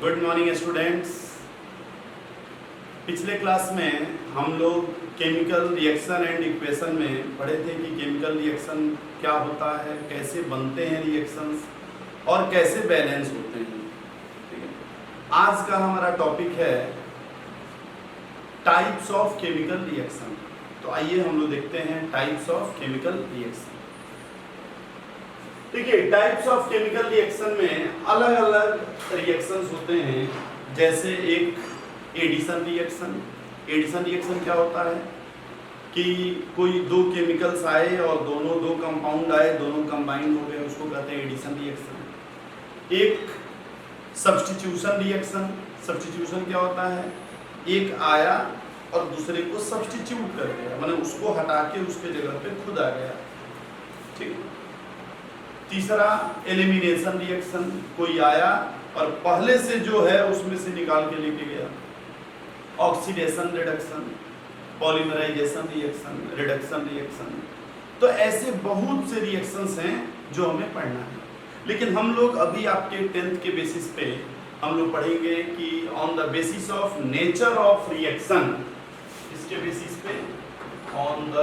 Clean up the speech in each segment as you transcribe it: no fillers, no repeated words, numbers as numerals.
Good morning students. पिछले class में हम लोग केमिकल रिएक्शन एंड इक्वेशन में पढ़े थे कि केमिकल रिएक्शन क्या होता है, कैसे बनते हैं रिएक्शंस और कैसे बैलेंस होते हैं। ठीक है, आज का हमारा टॉपिक है टाइप्स ऑफ केमिकल रिएक्शन। तो आइए हम लोग देखते हैं टाइप्स ऑफ केमिकल रिएक्शन। देखिए, टाइप्स ऑफ केमिकल रिएक्शन में अलग अलग रिएक्शंस होते हैं। जैसे एक एडिशन रिएक्शन। एडिशन रिएक्शन क्या होता है कि कोई दो केमिकल्स आए और दोनों दो कंपाउंड आए, दोनों कंबाइन हो गए, उसको कहते हैं एडिशन रिएक्शन। एक सब्स्टिट्यूशन रिएक्शन। सब्स्टिट्यूशन क्या होता है, एक आया और दूसरे को सब्स्टिट्यूट कर दिया, मतलब उसको हटा के उसके जगह पे खुद आ गया। ठीक। तीसरा एलिमिनेशन रिएक्शन, कोई आया और पहले से जो है उसमें से निकाल के लेके गया। Oxidation reduction, polymerization reaction, reduction reaction. तो ऐसे बहुत से रिएक्शंस हैं जो हमें पढ़ना है। लेकिन हम लोग अभी आपके 10th के बेसिस पे हम लोग पढ़ेंगे कि on the basis of nature of reaction, इसके बेसिस पे on the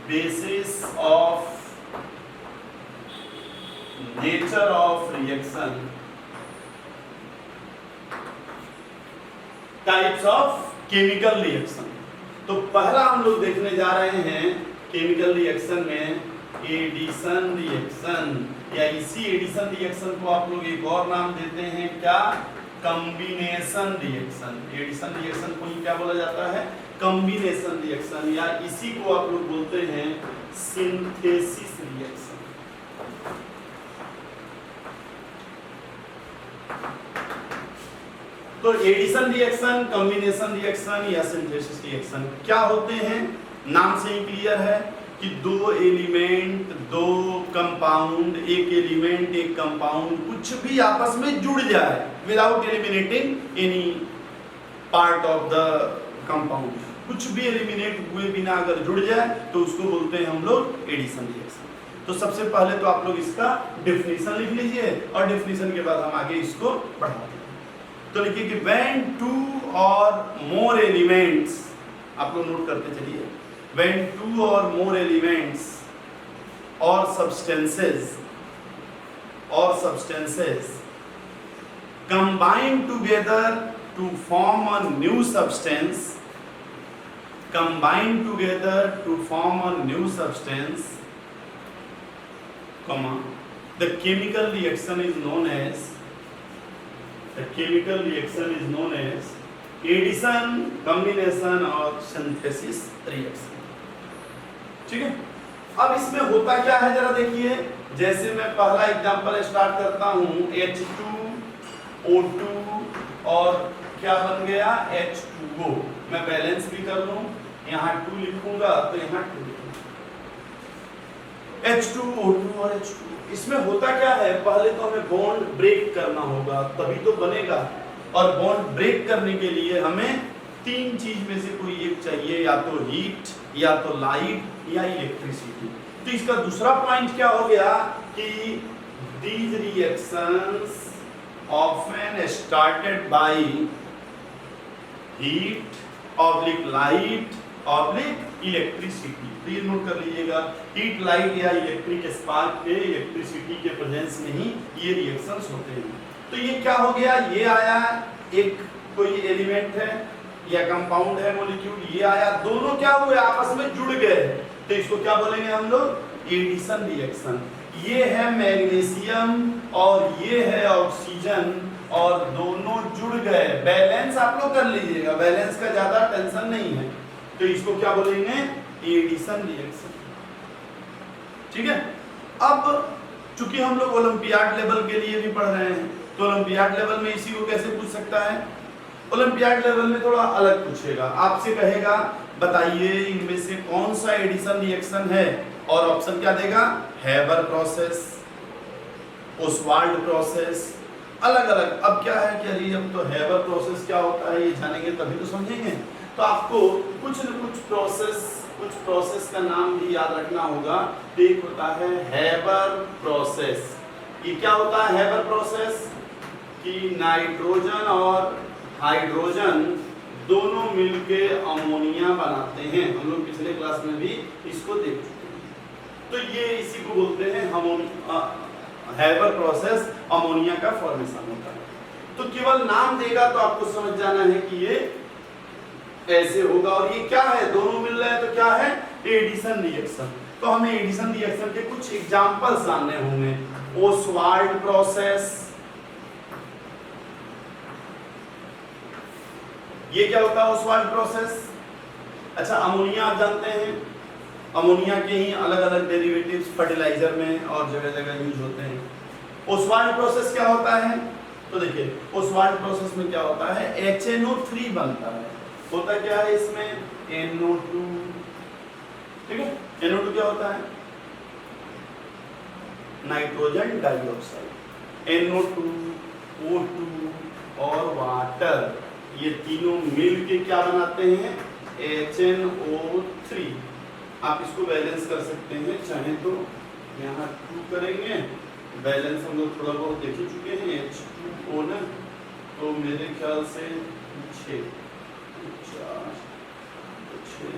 basis of nature of reaction, types of chemical reaction. तो पहला हम लोग देखने जा रहे हैं केमिकल रिएक्शन में एडिशन रिएक्शन, या इसी एडिशन रिएक्शन को आप लोग एक और नाम देते हैं क्या, कॉम्बिनेशन रिएक्शन। एडिशन रिएक्शन को ही क्या बोला जाता है, कॉम्बिनेशन रिएक्शन, या इसी को आप लोग बोलते हैं सिंथेसिस रिएक्शन। तो एडिशन रिएक्शन, कॉम्बिनेशन रिएक्शन या सिंथेसिस रिएक्शन क्या होते हैं, नाम से ही क्लियर है कि दो एलिमेंट, दो कंपाउंड, एक एलिमेंट एक कंपाउंड कुछ भी आपस में जुड़ जाए without eliminating any part of the compound, कुछ भी एलिमिनेट हुए बिना अगर जुड़ जाए तो उसको बोलते हैं हम लोग एडिशन रिएक्शन। तो सबसे पहले तो आप लोग इसका डेफिनेशन लिख लीजिए और डेफिनेशन के बाद हम आगे इसको बढ़ाते हैं। तो लिखिए कि when two or more elements, आप लोग नोट करते चलिए, when two or more elements or substances combine together to form a new substance, comma, the chemical reaction is known as addition, combination और सिंथेसिस रिएक्शन। ठीक है, अब इसमें होता क्या है जरा देखिए। जैसे मैं पहला एग्जांपल स्टार्ट करता हूं, H2O2 और क्या बन गया, H2O। मैं बैलेंस भी कर लूं, यहाँ 2 लिखूंगा तो यहाँ 2 लिखूंगा, H2O2 और H2O। इसमें होता क्या है, पहले तो हमें बॉन्ड ब्रेक करना होगा तभी तो बनेगा, और बॉन्ड ब्रेक करने के लिए हमें तीन चीज में से कोई एक चाहिए, या तो हीट, या तो लाइट, या इलेक्ट्रिसिटी। तो इसका दूसरा पॉइंट क्या हो गया कि these reactions often started by heat, light, electricity. Please note कर लीजिएगा, हीट, लाइट या इलेक्ट्रिक स्पार्क पे, इलेक्ट्रिसिटी के प्रेजेंस में ही ये रिएक्शंस होते हैं। तो ये क्या हो गया, ये आया एक कोई एलिमेंट है या कंपाउंड है, मॉलिक्यूल, ये आया, दोनों क्या हुए, आपस में जुड़ गए। तो इसको क्या बोलेंगे हम लोग, एडिशन रिएक्शन। ये है मैग्नीशियम और ये है ऑक्सीजन और दोनों जुड़ गए। बैलेंस आप लोग कर लीजिएगा, बैलेंस का ज्यादा टेंशन नहीं है। तो इसको क्या बोलेंगे, एडिशन रिएक्शन। ठीक है, अब चूंकि हम लोग ओलंपियाड लेवल के लिए भी पढ़ रहे हैं, तो ओलंपियाड लेवल में इसी को कैसे पूछ सकता है, ओलंपियाड लेवल में थोड़ा अलग पूछेगा, आपसे कहेगा बताइए इनमें से कौन सा एडिशन रिएक्शन है, और ऑप्शन क्या देगा, हेबर प्रोसेस, ओसवाल्ड प्रोसेस, अलग अलग। अब क्या है कि अरे अब तो हेबर प्रोसेस क्या होता है ये जानेंगे तभी तो समझेंगे। तो आपको कुछ न कुछ प्रोसेस का नाम भी याद रखना होगा। एक होता है हेबर प्रोसेस। ये क्या होता है हेबर प्रोसेस, कि नाइट्रोजन और हाइड्रोजन दोनों मिलके अमोनिया बनाते हैं। हम लोग पिछले क्लास में भी इसको देख चुके हैं। तो ये इसी को बोलते हैं हैबर प्रोसेस, अमोनिया का फॉर्मेशन होता है। तो केवल नाम देगा तो आपको समझ जाना है कि ये ऐसे होगा। और ये क्या है, दोनों मिल रहे हैं तो क्या है, एडिशन रिएक्शन। तो हमें एडिशन रिएक्शन के कुछ एग्जांपल्स जानने होंगे। ओसवाल्ड प्रोसेस, ये क्या होता है ओसवाल्ड प्रोसेस? अच्छा, अमोनिया आप जानते हैं, अमोनिया के ही अलग अलग डेरिवेटिव्स फर्टिलाइजर में और जगह जगह यूज होते हैं। ओसवाल्ड प्रोसेस क्या होता है? तो देखिए ओसवाल्ड प्रोसेस में क्या होता है, HNO3 बनता है। होता क्या है इसमें, NO2, ठीक है। NO2 क्या होता है, नाइट्रोजन डाइऑक्साइड। NO2, O2 और वाटर, ये तीनों मिल के क्या बनाते हैं, HNO3। आप इसको बैलेंस कर सकते हैं, चाहे तो यहाँ 2 करेंगे, बैलेंस हम लोग थोड़ा बहुत देख ही चुके हैं, H2O ना, तो मेरे ख्याल से 6, 4, 6,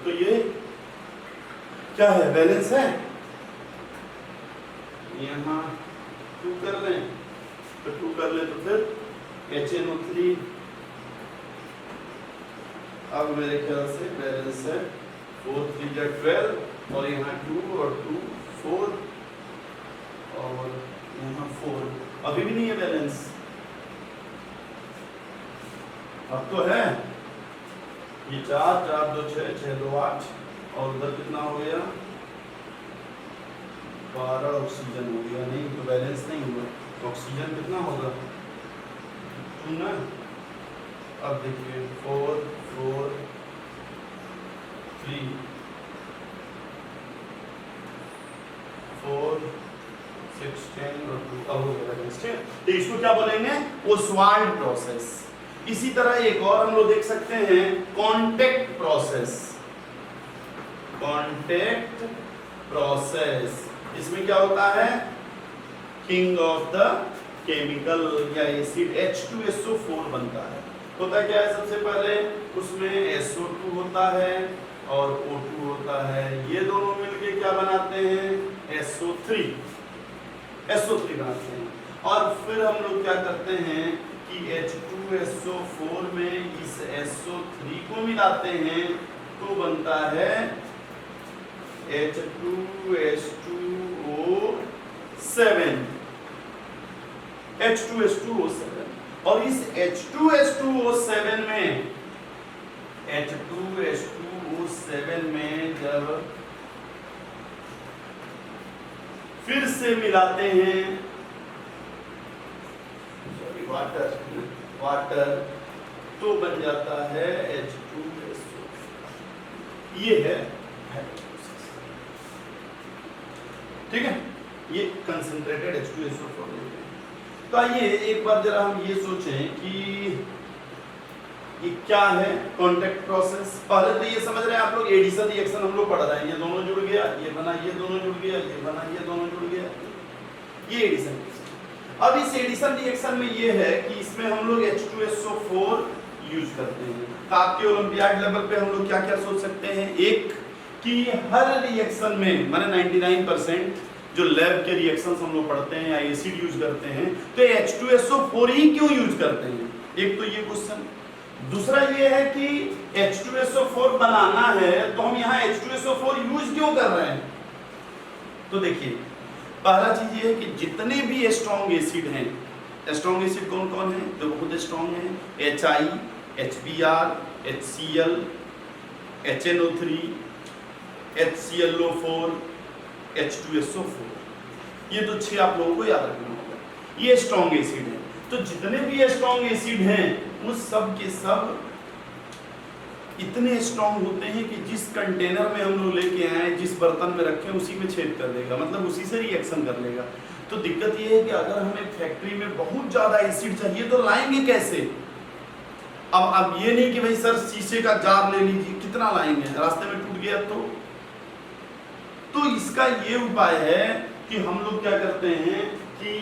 तो ये क्या है, बैलेंस है। यहाँ 2 कर लें तो 2 कर लें तो फिर HNO3 अब मेरे ख्याल से बैलेंस है 4, 3 या 12 और यहाँ 2 और 2 4 और यहाँ 4, अभी भी नहीं है बैलेंस। अब तो है, ये 4, 4, 2, 6, 6, 2, 8 और उधर कितना हो गया, 12 ऑक्सीजन हो गया। नहीं तो बैलेंस नहीं हुआ। ऑक्सीजन कितना होगा, 2 ना। अब देखिए 4, 4, 3, 4, 6, 10 और 2, अब हो गया बैलेंस। तो इसको क्या बोलेंगे, ओसवाल्ड प्रोसेस। इसी तरह एक और हम लोग देख सकते हैं, कांटेक्ट प्रोसेस। कांटेक्ट प्रोसेस, इसमें क्या होता है, किंग ऑफ द केमिकल या एसिड H2SO4 बनता है। होता क्या है, सबसे पहले उसमें SO2 होता है और O2 होता है, ये दोनों मिलके क्या बनाते हैं, SO3 बनाते हैं। और फिर हम लोग क्या करते हैं कि H2SO4 में इस SO3 को मिलाते हैं तो बनता है H2SO7 और इस H2SO7 में जब फिर से मिलाते हैं वाटर तो बन जाता है H2SO। ये है, ठीक है, ये कंसंट्रेटेड H2SO4। तो आइए एक बार जरा हम ये सोचें कि ये क्या है कांटेक्ट प्रोसेस। पहले तो ये समझ रहे हैं आप लोग, एडिशन रिएक्शन हम लोग पढ़ रहे हैं, ये दोनों जुड़ गया, ये बना, ये दोनों जुड़ गया, ये बना, ये दोनों जुड़ गया, ये एडिशन। अब इस एडिशन रिएक्शन में ये है कि इसमें हम लोग H2SO4 यूज करते हैं। तो आपके ओलंपियाड लेवल पे हम लोग क्या क्या सोच सकते हैं, एक कि हर रिएक्शन में माने 99% जो लैब के रिएक्शंस हम लोग पढ़ते हैं या एसिड यूज करते हैं तो H2SO4 ही क्यों यूज करते हैं, एक तो ये क्वेश्चन। दूसरा ये है कि H2SO4 बनाना है तो हम यहाँ H2SO4 यूज क्यों कर रहे हैं। तो देखिए पहला चीज ये है कि जितने भी स्ट्रॉन्ग एसिड हैं, स्ट्रॉन्ग एसिड कौन कौन है जो बहुत स्ट्रॉन्ग है, HI, HBr, HCl, HNO3, HClO4, H2SO4, ये तो 6 आप लोगों को याद रखना होगा, ये स्ट्रॉन्ग एसिड है। तो जितने भी स्ट्रॉन्ग एसिड हैं उस सब के सब इतने स्ट्रॉन्ग होते हैं कि जिस कंटेनर में हम लोग लेके आए, जिस बर्तन में रखें उसी में छेद कर देगा, मतलब उसी से रिएक्शन कर लेगा। तो दिक्कत ये है कि अगर हमें फैक्ट्री में बहुत ज्यादा एसिड चाहिए तो लाएंगे कैसे। अब ये नहीं कि भाई सर शीशे का जार ले लीजिए, कितना लाएंगे, रास्ते में टूट गया तो इसका ये उपाय है कि हम लोग क्या करते हैं कि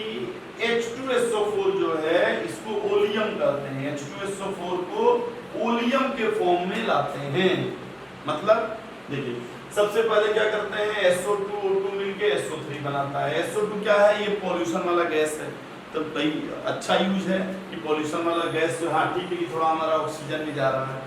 H2SO4 जो है करते हैं, H2SO4 को ओलियम के फॉर्म में लाते हैं। मतलब देखिए सबसे पहले क्या करते हैं, SO2 O2 मिलके SO3 बनाता है। SO2 क्या है, ये पॉल्यूशन वाला गैस है। तो भाई अच्छा यूज है कि पॉल्यूशन वाला गैस जो हाँ ठीक है कि थोड़ा हमारा ऑक्सीजन भी जा रहा है,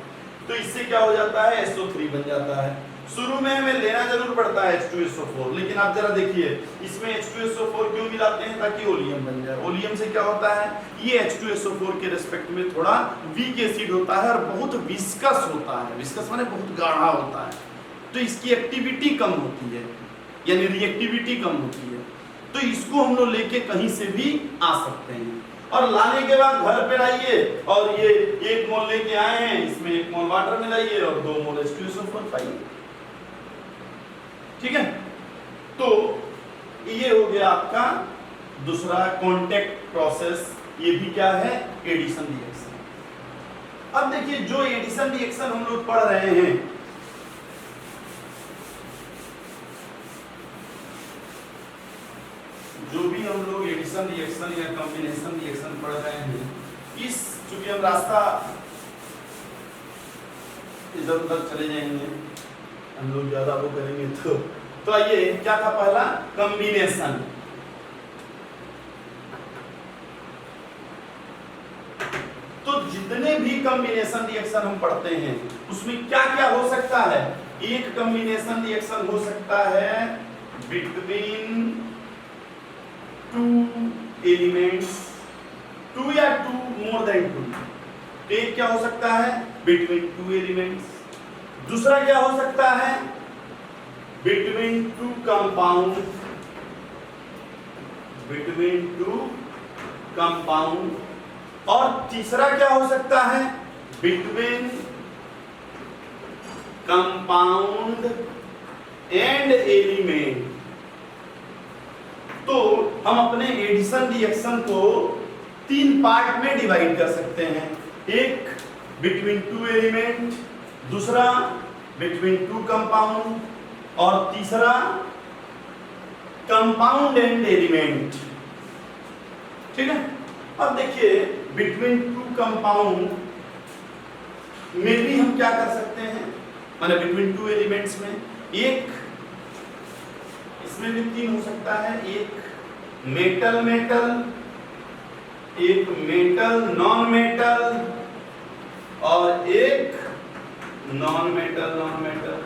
तो इससे क्या हो जाता है, SO3 बन जाता है। शुरू में हमें लेना जरूर पड़ता है H2SO4, लेकिन आप जरा देखिए इसमें H2SO4 क्यों मिलाते हैं, ताकि ओलियम बन जाए। ओलियम से क्या होता है, ये H2SO4 के रिस्पेक्ट में थोड़ा वीक एसिड होता है और बहुत विस्कस होता है। विस्कस माने बहुत गाढ़ा होता है, तो इसकी एक्टिविटी कम होती है, यानी रिएक्टिविटी कम होती है। तो इसको हम लोग लेके कहीं से भी आ सकते हैं, और लाने के बाद घर पे लाइए और ये 1 मोल लेके आए हैं, इसमें 1 मोल वाटर मिलाइए और 2 मोल H2SO4 पाइए। ठीक है, तो ये हो गया आपका दूसरा कांटेक्ट प्रोसेस। ये भी क्या है, एडिशन रिएक्शन। अब देखिए जो एडिशन रिएक्शन हम लोग पढ़ रहे हैं, जो भी हम लोग एडिशन रिएक्शन या कॉम्बिनेशन रिएक्शन पढ़ रहे हैं, इस चूंकि हम रास्ता इधर उधर चले जाएंगे, हम लोग ज्यादा वो करेंगे तो आइए क्या था पहला, कॉम्बिनेशन। तो जितने भी कॉम्बिनेशन रिएक्शन हम पढ़ते हैं उसमें क्या क्या हो सकता है, एक कॉम्बिनेशन रिएक्शन हो सकता है बिटवीन 2 एलिमेंट्स, 2 या 2 मोर देन 2। एक क्या हो सकता है, बिटवीन 2 एलिमेंट्स। दूसरा क्या हो सकता है, बिटवीन 2 कंपाउंड, बिटवीन 2 कंपाउंड। और तीसरा क्या हो सकता है, बिटवीन कंपाउंड एंड एलिमेंट। तो हम अपने एडिशन रिएक्शन को 3 पार्ट में डिवाइड कर सकते हैं, एक बिटवीन 2 एलिमेंट, दूसरा बिटवीन 2 कंपाउंड, और तीसरा कंपाउंड एंड एलिमेंट। ठीक है, अब देखिए बिटवीन 2 कंपाउंड में भी हम क्या कर सकते हैं, माने बिटवीन 2 एलिमेंट्स में एक, इसमें भी 3 हो सकता है, एक मेटल मेटल, एक मेटल नॉन मेटल, और एक नॉन मेटल नॉन मेटल।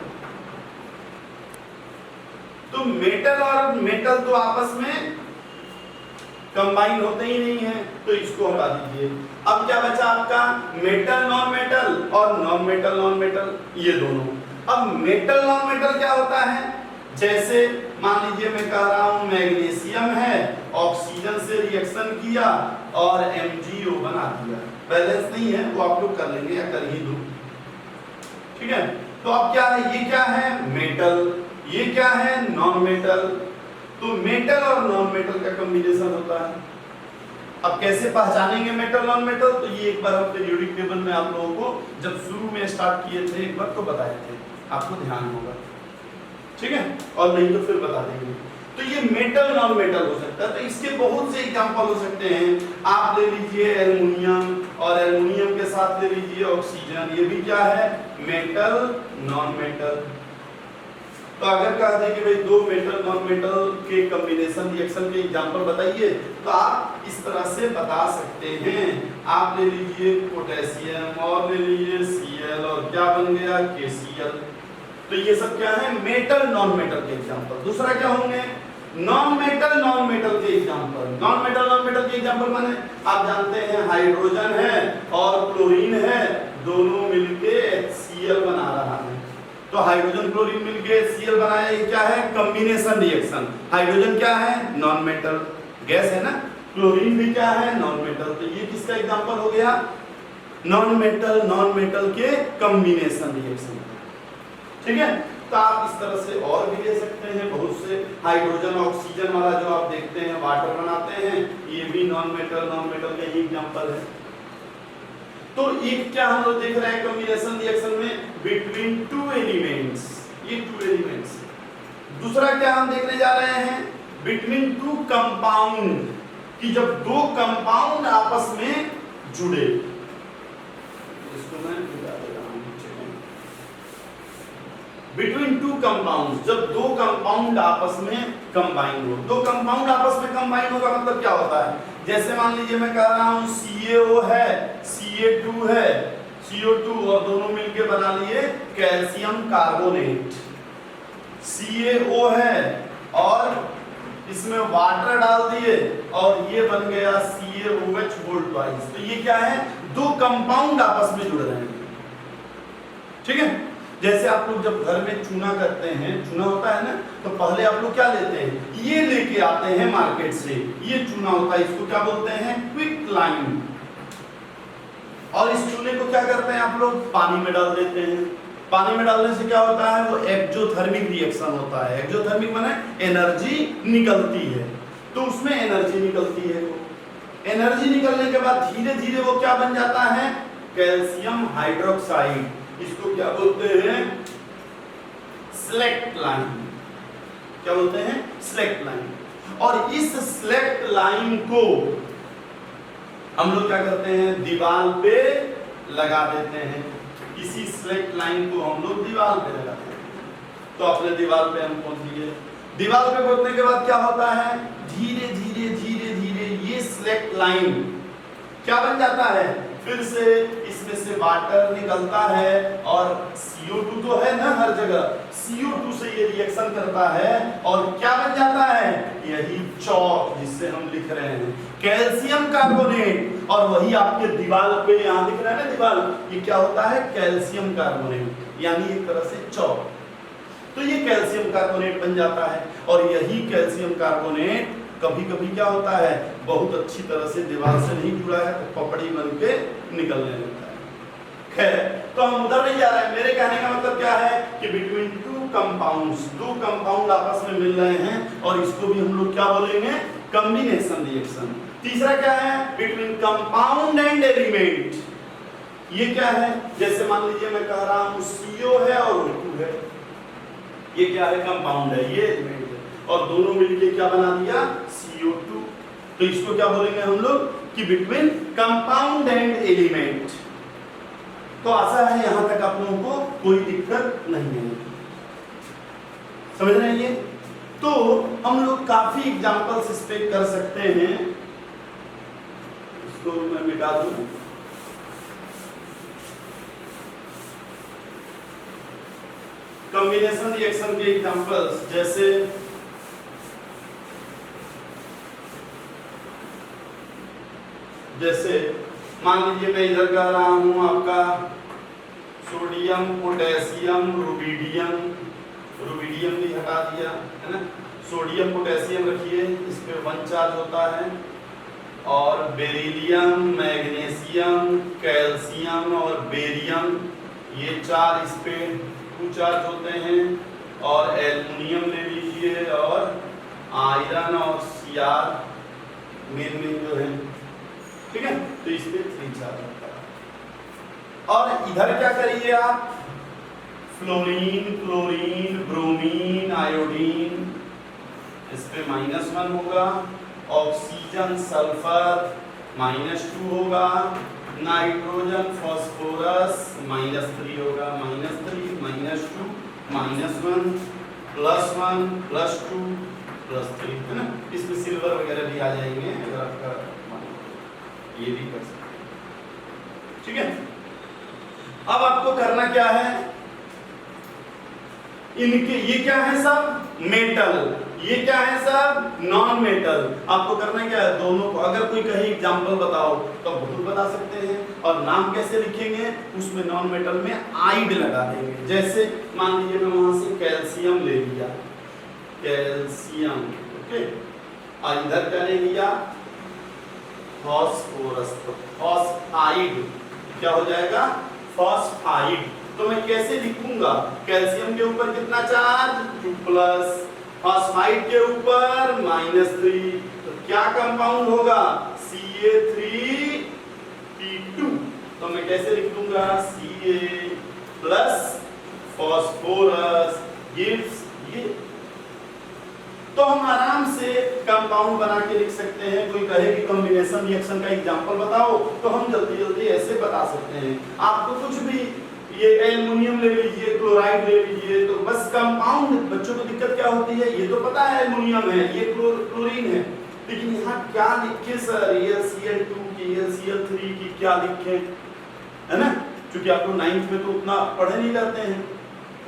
तो मेटल और मेटल तो आपस में कंबाइन होते ही नहीं है, तो इसको हटा दीजिए। अब क्या बचा आपका, मेटल नॉन मेटल और नॉन मेटल नॉन मेटल, ये दोनों। अब मेटल नॉन मेटल क्या होता है, जैसे मान लीजिए मैं कह रहा हूं मैग्नीशियम है, ऑक्सीजन से रिएक्शन किया और MgO बना दिया, बैलेंस नहीं है वो आप लोग कर लेंगे या कर ही दो। ठीक है, तो अब क्या है, ये क्या है मेटल, ये क्या है नॉन मेटल। तो मेटल और नॉन मेटल का कॉम्बिनेशन होता है। अब कैसे पहचानेंगे मेटल नॉन मेटल, तो ये एक बार हम पीरियोडिक टेबल में आप लोगों को जब शुरू में स्टार्ट किए थे एक बार तो बताए थे, आपको ध्यान होगा। ठीक है, और नहीं तो फिर बता देंगे। तो ये मेटल नॉन मेटल हो सकता है, तो इसके बहुत से एग्जांपल हो सकते हैं। आप ले लीजिए एल्युमिनियम, और एल्युमिनियम के साथ ले लीजिए ऑक्सीजन, ये भी क्या है मेटल नॉन मेटल। तो अगर कह दें कि भाई 2 मेटल नॉन मेटल के कॉम्बिनेशन रिएक्शन के एग्जांपल बताइए, तो आप इस तरह से बता सकते हैं। आप ले लीजिए पोटेशियम और ले लीजिए Cl, और क्या बन गया KCl। तो ये सब क्या है मेटल नॉन मेटल के एग्जांपल। दूसरा क्या होंगे नॉन मेटल के एग्जांपल। नॉन मेटल के एग्जांपल माने आप जानते हैं हाइड्रोजन है और क्लोरीन है, दोनों मिलके HCl बना रहा है। तो हाइड्रोजन क्लोरीन मिलके Cl बनाया, ये क्या है कॉम्बिनेशन रिएक्शन। हाइड्रोजन क्या है नॉन मेटल गैस है ना, क्लोरीन भी क्या है नॉन मेटल। तो ये किसका एग्जांपल हो गया नॉन मेटल के कॉम्बिनेशन रिएक्शन। ठीक है, तो आप इस तरह से और भी ले सकते हैं बहुत से। हाइड्रोजन ऑक्सीजन वाला जो आप देखते हैं वाटर बनाते हैं, ये भी नॉन मेटल का ही एग्जांपल है। तो एक क्या हम लोग देख रहे हैं कॉम्बिनेशन रिएक्शन में बिटवीन 2 एलिमेंट्स, ये 2 एलिमेंट्स। दूसरा क्या हम देखने जा रहे हैं बिटवीन 2 कंपाउंड, कि जब 2 कंपाउंड आपस में जुड़े, इसको मैं मिटा दे रहा हूं। बिटवीन टू कंपाउंड, जब दो कंपाउंड आपस में कंबाइन हो, दो कंपाउंड आपस में कंबाइन होगा मतलब क्या होता है, जैसे मान लीजिए मैं कह रहा हूं CaO है, Ca2 है, CO2 और दोनों मिलके बना लिए कैल्शियम कार्बोनेट। CaO है और इसमें वाटर डाल दिए और ये बन गया CaOH बोल्ट वाइज। तो ये क्या है, दो कंपाउंड आपस में जुड़ रहे हैं, ठीक है। जैसे आप लोग जब घर में चूना करते हैं, चूना होता है ना, तो पहले आप लोग क्या लेते हैं, ये लेके आते हैं मार्केट से, ये चूना होता है, इसको क्या बोलते हैं, क्विक लाइम। और इस चूने को क्या करते हैं आप लोग, पानी में डाल देते हैं। पानी में डालने से क्या होता है, वो एक्सोथर्मिक रिएक्शन होता है। एक्सोथर्मिक माने एनर्जी निकलती है, तो उसमें एनर्जी निकलती है। वो एनर्जी निकलने के बाद धीरे धीरे वो क्या बन जाता है, कैल्शियम हाइड्रोक्साइड। इसको क्या बोलते हैं, स्लेक्ट लाइन। क्या बोलते हैं, स्लेक्ट लाइन। और इस स्लेक्ट लाइन को हम लोग क्या करते हैं, दीवार पे लगा देते हैं। इसी स्लेक्ट लाइन को हम लोग दीवार पे लगाते हैं। तो अपने दीवार पे हम पहुंच गए। दीवार पे पहुंचने के बाद क्या होता है, धीरे धीरे धीरे धीरे ये स्लेक्ट लाइन क्या बन जाता है, फिर से इसमें से वाटर निकलता है और CO2 तो है ना हर जगह, CO2 से ये रिएक्शन करता है और क्या बन जाता है, यही चौक जिससे हम लिख रहे हैं कैल्शियम कार्बोनेट। और वही आपके दीवार पे यहाँ दिख रहा है ना दीवार, ये क्या होता है, कैल्शियम कार्बोनेट, यानी एक तरह से चौक। तो ये कैल्शियम कार्बोनेट बन जाता है और यही कैल्शियम कार्बोनेट कभी कभी क्या होता है, बहुत अच्छी तरह से दीवार से नहीं जुड़ा है तो पपड़ी बन के निकलने लगता है। खैर, तो हम उधर नहीं जा रहे हैं। मेरे कहने का मतलब क्या है कि बिटवीन टू कंपाउंड्स, दो कंपाउंड आपस में मिल रहे हैं और इसको भी हम लोग क्या बोलेंगे, कॉम्बिनेशन रिएक्शन। तीसरा क्या है, बिटवीन कंपाउंड एंड एलिमेंट। ये क्या है, जैसे मान लीजिए मैं कह रहा हूं CO है और O2 है, ये क्या है, कंपाउंड है, ये एलिमेंट है, और दोनों मिलके क्या बना दिया, CO2। तो इसको क्या बोलेंगे हम लोग कि बिटवीन कंपाउंड एंड एलिमेंट। तो आशा है यहां तक आप लोगों को कोई दिक्कत नहीं है, समझ रहे हैं ये। तो हम लोग काफी एग्जांपल्स इस पे कर सकते हैं। इसको मैं मिटा दूं। कॉम्बिनेशन रिएक्शन के एग्जांपल्स जैसे मान लीजिए मैं इधर कर रहा हूं आपका सोडियम पोटेशियम रुबिडियम, रुबिडियम भी हटा दिया है ना, सोडियम पोटेशियम रखिए, इस पे 1 चार्ज होता है, और बेरिलियम मैग्नीशियम कैल्शियम और बेरियम ये 4 इस पे 2 चार्ज होते हैं, और एल्युमिनियम ले लीजिए और आयरन और Cr मेन जो है, ठीक है। तो इस पे 3 चार्ज होता है। और इधर क्या करिए आप, फ्लोरीन क्लोरीन ब्रोमीन आयोडीन, इस पे -1 होगा, ऑक्सीजन सल्फर -2 होगा, नाइट्रोजन फास्फोरस -3 होगा, -3 -2 -1 +1 +2 +3 है ना। इसमें सिल्वर वगैरह भी आ जाएंगे अगर आपका, ये भी कर सकते हैं, ठीक है। अब आपको करना क्या है, इनके ये क्या है सब मेटल, ये क्या है सब नॉन मेटल। आपको करना क्या है, दोनों को अगर कोई कहीं एग्जांपल बताओ तो बहुत बता सकते हैं, और नाम कैसे लिखेंगे, उसमें नॉन मेटल में आइड लगा देंगे। जैसे मान लीजिए मैं वहां से कैल्शियम ले लिया, कैल्शियम, ओके, और इधर क्या ले लिया, फॉस्फोरस, तो फॉस्फाइड क्या हो जाएगा, फॉस्फाइड। तो मैं कैसे लिखूंगा, कैल्शियम के ऊपर कितना चार्ज 2+, फॉस्फाइड के ऊपर -3, तो क्या कंपाउंड होगा, Ca3P2। तो मैं कैसे लिख दूंगा, Ca प्लस फॉस्फोरस गिव्स ये। तो हम आराम से कंपाउंड बना के लिख सकते हैं। कोई कहे कि कॉम्बिनेशन रिएक्शन का एग्जांपल बताओ, तो हम जल्दी जल्दी ऐसे बता सकते हैं। आपको कुछ भी, ये एल्युमिनियम ले लीजिए, क्लोराइड ले लीजिए, तो बस कंपाउंड, बच्चों को दिक्कत क्या होती है, ये तो पता है एल्युमिनियम है, ये क्लोरीन है, लेकिन यहाँ क्या लिखे सर, Cl2 की, Cl3 की क्या लिखे, है ना? क्योंकि आप लोग 9th में तो उतना पढ़े नहीं जाते हैं,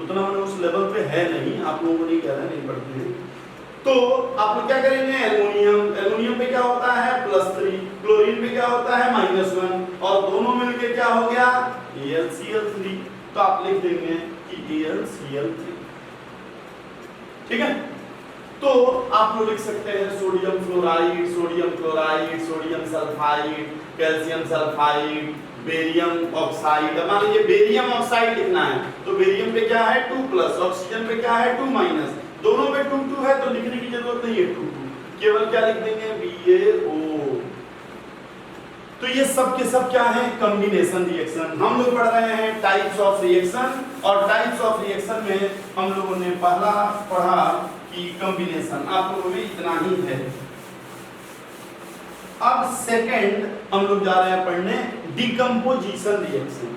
उतना मैंने उस लेवल पे है नहीं, आप लोगों को नहीं कह रहे नहीं पढ़ते हैं। तो आप लोग क्या करेंगे, एल्युमिनियम पे क्या होता है +3, क्लोरीन पे क्या होता है -1, और दोनों मिलके क्या हो गया AlCl3, तो आप लिख देंगे कि AlCl3, ठीक है। तो आप लोग लिख सकते हैं sodium fluoride, sodium chloride, sodium sulphide, calcium sulphide, barium oxide. मान लीजिए बेरियम ऑक्साइड लिखना है, तो बेरियम पे क्या है 2+, ऑक्सीजन पे क्या है 2-, दोनों पे 2 है, तो लिखने की जरूरत नहीं है 2, केवल क्या लिख देंगे BaO। तो ये सब के सब क्या है, कॉम्बिनेशन रिएक्शन। हम लोग पढ़ रहे हैं टाइप्स ऑफ रिएक्शन, और टाइप्स ऑफ रिएक्शन में हम लोगों ने पहला पढ़ा कि कॉम्बिनेशन, आप लोगों में इतना ही है। अब सेकंड हम लोग जा रहे हैं पढ़ने डिकम्पोजिशन रिएक्शन।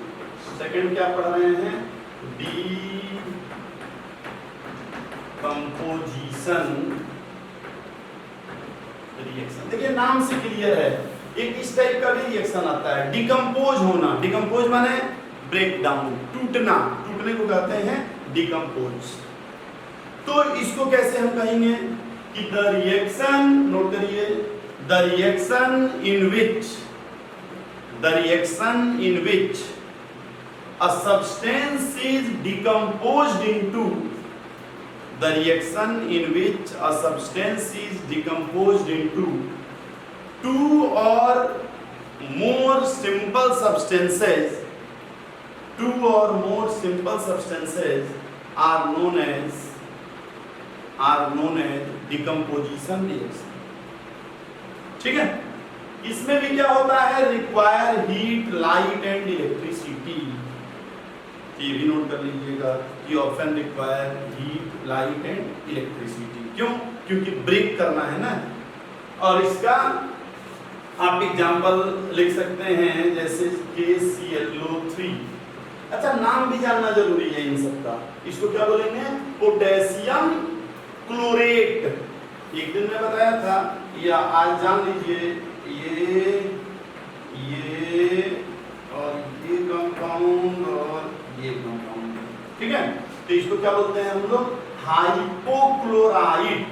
सेकंड क्या पढ़ रहे हैं, डिकम्पोजिशन रिएक्शन। देखिए नाम से क्लियर है, एक इस टाइप का भी रिएक्शन आता है, डिकम्पोज होना। डिकम्पोज माने ब्रेक डाउन, टूटना, टूटने को कहते हैं डिकम्पोज। तो इसको कैसे हम कहेंगे कि द रिएक्शन, नोट करिए, the reaction in which a substance is decomposed into, the reaction in which a substance is decomposed into two or more simple substances, are known as decomposition reaction। ठीक है। इसमें भी क्या होता है, require heat, light and electricity. ये भी note कर लीजिएगा कि option require heat, light and electricity. क्यों? क्योंकि ब्रेक करना है ना। और इसका आप एग्जांपल लिख सकते हैं जैसे KClO3। अच्छा, नाम भी जानना जरूरी है इन सबका। इसको क्या बोलेंगे, पोटेशियम क्लोरेट। एक दिन मैं बताया था, या आज जान लीजिए, ये और ये कंपाउंड और ये कंपाउंड, ठीक है। तो इसको क्या बोलते हैं हम लोग, हाइपोक्लोराइट।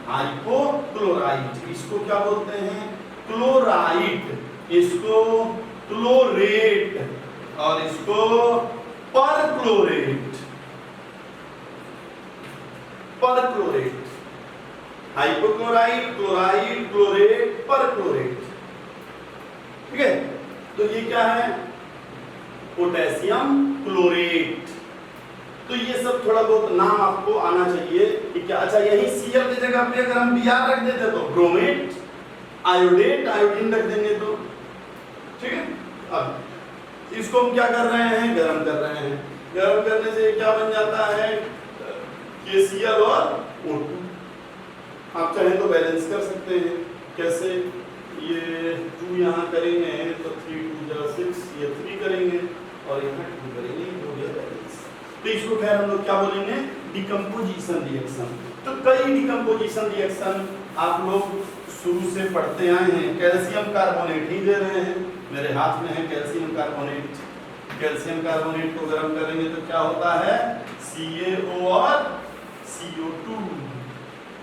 हाइपोक्लोराइट, इसको क्या बोलते हैं, क्लोराइट, इसको क्लोरेट, और इसको perchlorate. Perchlorate, hypochlorite, chloride, chlorate, perchlorate, ठीक है। तो ये क्या है, पोटेशियम क्लोरेट। तो ये सब थोड़ा बहुत नाम आपको आना चाहिए कि क्या। अच्छा, यही Cl की जगह पे अगर हम Br रख देते तो ब्रोमेट, आयोडेट, आयोडीन रख देंगे तो, ठीक है। अब इसको हम क्या कर रहे हैं, गर्म कर रहे हैं। गर्म करने से क्या बन जाता है, KCl और O2। आप चाहें तो बैलेंस कर सकते हैं। कैसे, ये 2 यहाँ करेंगे तो 3 2 6, ये 3 करेंगे और यहाँ 2 करेंगे, हो गया बैलेंस। तो इसको खैर हम लोग क्या बोलेंगे, डिकम्पोजिशन रिएक्शन। तो कई डिकम्पोजिशन रिएक्शन आप लोग शुरू से पढ़ते आए हैं। कैल्शियम कार्बोनेट ही दे रहे हैं, मेरे हाथ में है कैल्शियम कार्बोनेट। कैल्शियम कार्बोनेट को गर्म करेंगे तो क्या होता है, CaO और CO2।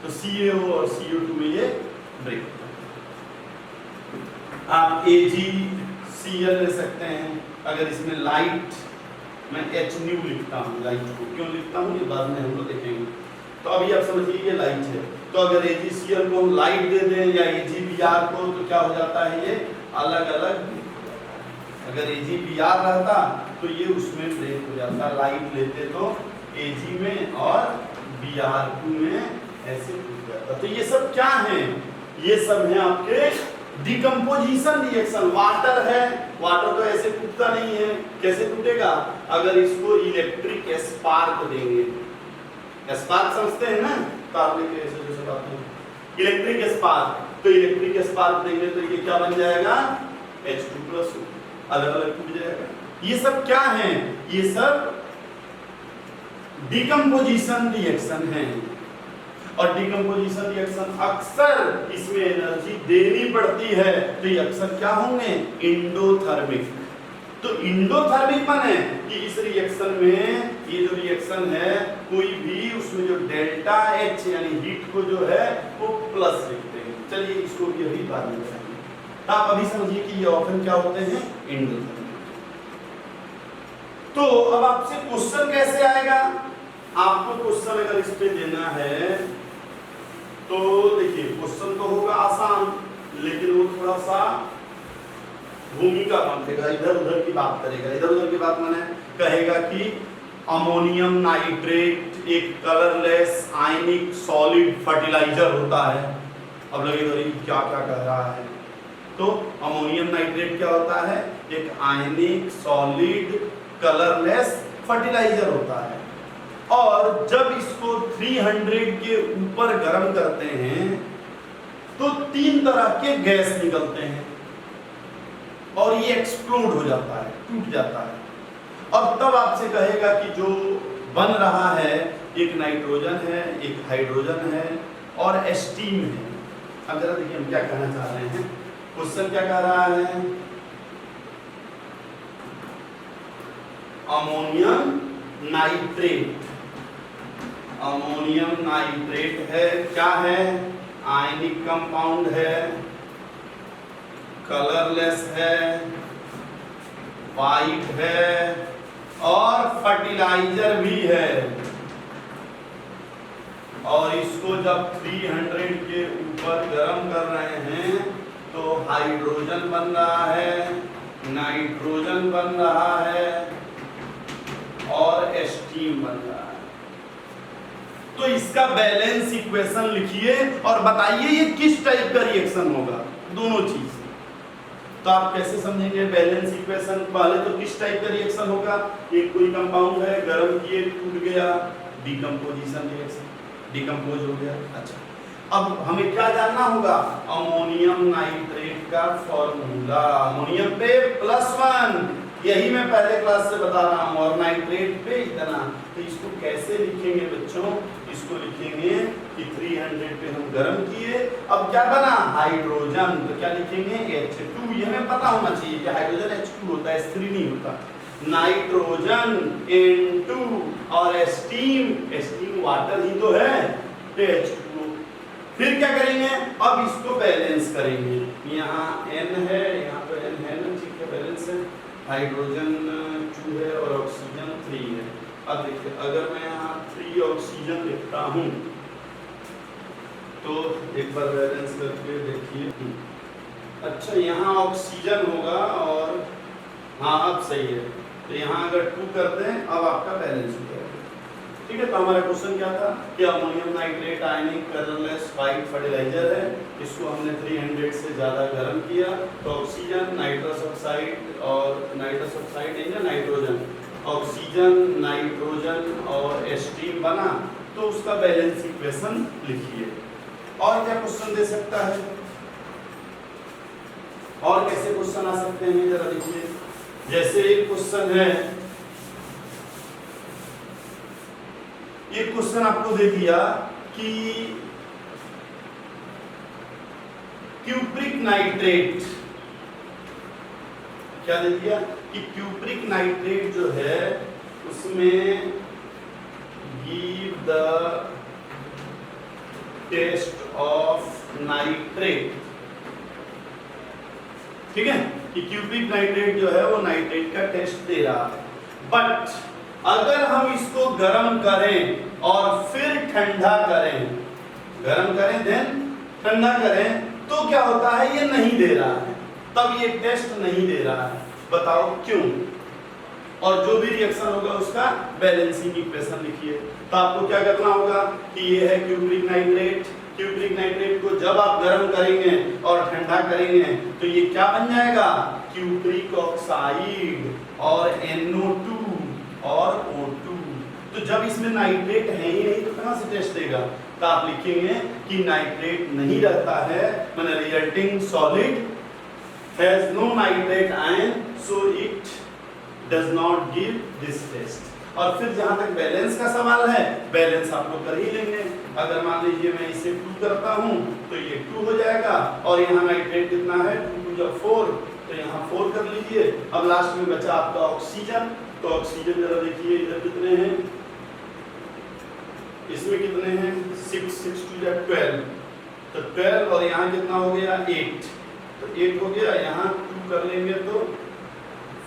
तो CaO और CO2 में ये ब्रेक होता है। आप AgCl ले सकते हैं। अगर इसमें लाइट, मैं HNu लिखता हूँ, लाइट को क्यों लिखता हूँ ये बाद में हम लोग देखेंगे। तो अभी आप समझिए ये लाइट है, तो अगर AgCl को हम लाइट दे दें या AgBr को, तो क्या हो जाता है, ये अलग अलग। अगर AgBr रहता तो ये उसमें ब्रेक हो जाता, लाइट लेते तो Ag में और Br2 में ऐसे टूट जाता। तो ये सब क्या है, ये सब है आपके डिकम्पोजिशन रिएक्शन। वाटर है, वाटर तो ऐसे टूटता नहीं है। कैसे टूटेगा, अगर इसको इलेक्ट्रिक स्पार्क देंगे, स्पार्क समझते हैं ना, तार लेके ऐसे जैसे बात है, इलेक्ट्रिक स्पार्क, तो इलेक्ट्रिक स्पार्क देंगे तो ये क्या बन जाएगा H2+O, अलग अलग टूट जाएगा। ये सब क्या है, ये सब डिकम्पोजिशन रिएक्शन है, और डिकम्पोजिशन रिएक्शन अक्सर इसमें एनर्जी देनी पड़ती है, तो ये अक्सर क्या होंगे इंडोथर्मिक। तो इंडोथर्मिक माने कि इस रिएक्शन में ये जो रिएक्शन है कोई भी उसमें जो डेल्टा H यानी हीट को जो है वो प्लस लिखते हैं। चलिए इसको भी अभी बाद में बताएंगे, आप अभी समझिए कि ये ऑप्शन क्या होते हैं इंडोथर्मिक। तो अब आपसे क्वेश्चन कैसे आएगा, आपको क्वेश्चन अगर इस पे देना है तो देखिए क्वेश्चन तो होगा आसान, लेकिन वो थोड़ा सा भूमिका बांधेगा, इधर उधर की बात करेगा। इधर उधर की बात माने कहेगा कि अमोनियम नाइट्रेट एक कलरलेस आयनिक सॉलिड फर्टिलाइजर होता है। अब लगेगा क्या क्या कह रहा है, तो अमोनियम नाइट्रेट क्या होता है, एक आयनिक सॉलिड कलरलेस फर्टिलाइजर होता है, और जब इसको 300 के ऊपर गर्म करते हैं तो 3 तरह के गैस निकलते हैं और ये एक्सप्लोड हो जाता है, टूट जाता है। और तब आपसे कहेगा कि जो बन रहा है एक नाइट्रोजन है, एक हाइड्रोजन है और स्टीम है। अब जरा देखिए हम क्या कहना चाह रहे हैं, क्वेश्चन क्या कह रहा है, अमोनियम नाइट्रेट, अमोनियम नाइट्रेट है, क्या है आयनिक कंपाउंड है, कलरलेस है, वाइट है और फर्टिलाइजर भी है, और इसको जब 300 के ऊपर गर्म कर रहे हैं तो हाइड्रोजन बन रहा है, नाइट्रोजन बन रहा है और स्टीम बन रहा है। तो इसका बैलेंस इक्वेशन लिखिए और बताइए ये किस टाइप का रिएक्शन होगा, दोनों चीज। तो आप कैसे समझेंगे बैलेंस इक्वेशन, पहले तो किस टाइप का रिएक्शन होगा, एक कोई कंपाउंड है गर्म किए टूट गया, डिकम्पोजिशन रिएक्शन, डिकम्पोज हो गया। अच्छा अब हमें क्या जानना होगा, अमोनियम नाइट्रेट का फॉर्मूला, अमोनियम पे +1, यही मैं पहले क्लास से बता रहा हूँ, और नाइट्रेट पे इतना। तो इसको कैसे लिखेंगे बच्चों, इसको लिखेंगे कि 300 पे हम गर्म किए, अब क्या बना हाइड्रोजन, तो क्या लिखेंगे H2, ये हमें पता होना चाहिए कि हाइड्रोजन H2 होता है, H3 नहीं होता। नाइट्रोजन N2 और स्टीम वाटर ही तो है, H2। फिर क्या करेंगे, अब इसको बैलेंस करेंगे, यहाँ N है, यहाँ पे N है ना, ठीक है बैलेंस है, हाइड्रोजन 2 है और ऑक्सीजन 3 है। अब देखिए अगर मैं यहाँ 3 ऑक्सीजन लिखता हूँ तो एक बार बैलेंस करके देखिए, अच्छा यहाँ ऑक्सीजन होगा और हाँ अब सही है, तो यहाँ अगर 2 कर दें अब आपका बैलेंस हो जाएगा। ठीक है, तो हमारा क्वेश्चन क्या था कि अमोनियम नाइट्रेट आयनिक कलरलेस वाइट फर्टिलाइजर है, इसको हमने 300 से ज़्यादा गर्म किया तो ऑक्सीजन, नाइट्रस ऑक्साइड और नाइट्रस ऑक्साइड है ना नाइट्रोजन, ऑक्सीजन, नाइट्रोजन और स्टीम बना, तो उसका बैलेंस इक्वेशन लिखिए। और क्या क्वेश्चन दे सकता है, और कैसे क्वेश्चन आ सकते हैं जरा देखिए, जैसे एक क्वेश्चन है, ये क्वेश्चन आपको दे दिया कि क्यूप्रिक नाइट्रेट, क्या दे दिया कि क्यूप्रिक नाइट्रेट जो है उसमें give the test of nitrate, ठीक है कि क्यूप्रिक नाइट्रेट जो है वो नाइट्रेट का टेस्ट दे रहा है, बट अगर हम इसको गर्म करें और फिर ठंडा करें, गर्म करें देन ठंडा करें, तो क्या होता है ये नहीं दे रहा है, तब ये टेस्ट नहीं दे रहा है, बताओ क्यों। और जो भी रिएक्शन होगा उसका बैलेंसिंग इक्वेशन लिखिए। तो आपको क्या करना होगा कि ये है क्यूप्रिक नाइट्रेट, क्यूप्रिक नाइट्रेट को जब आप गर्म करेंगे और ठंडा करेंगे तो ये क्या बन जाएगा क्यूप्रिक ऑक्साइड और NO2 और O2। तो जब इसमें नाइट्रेट है ही नहीं तो कहां से टेस्ट देगा? तो आप लिखेंगे कि नाइट्रेट नहीं रहता है, माने resulting solid has no nitrate ion, so it does not give this test. और फिर जहां तक बैलेंस का सवाल है, बैलेंस आप लोग कर ही लेंगे। अगर मान लीजिए मैं इसे 2 करता हूं तो ये 2 हो जाएगा, और यहाँ नाइट्रेट कितना है 2 × 4, तो यहाँ 4 कर लीजिए। अब लास्ट में बचा आपका ऑक्सीजन, तो ऑक्सीजन जरा देखिए इधर कितने हैं, इसमें कितने हैं 6 6 2 12, तो 12 और यहाँ कितना हो गया 8, तो 8 हो गया, यहाँ 2 कर लेंगे तो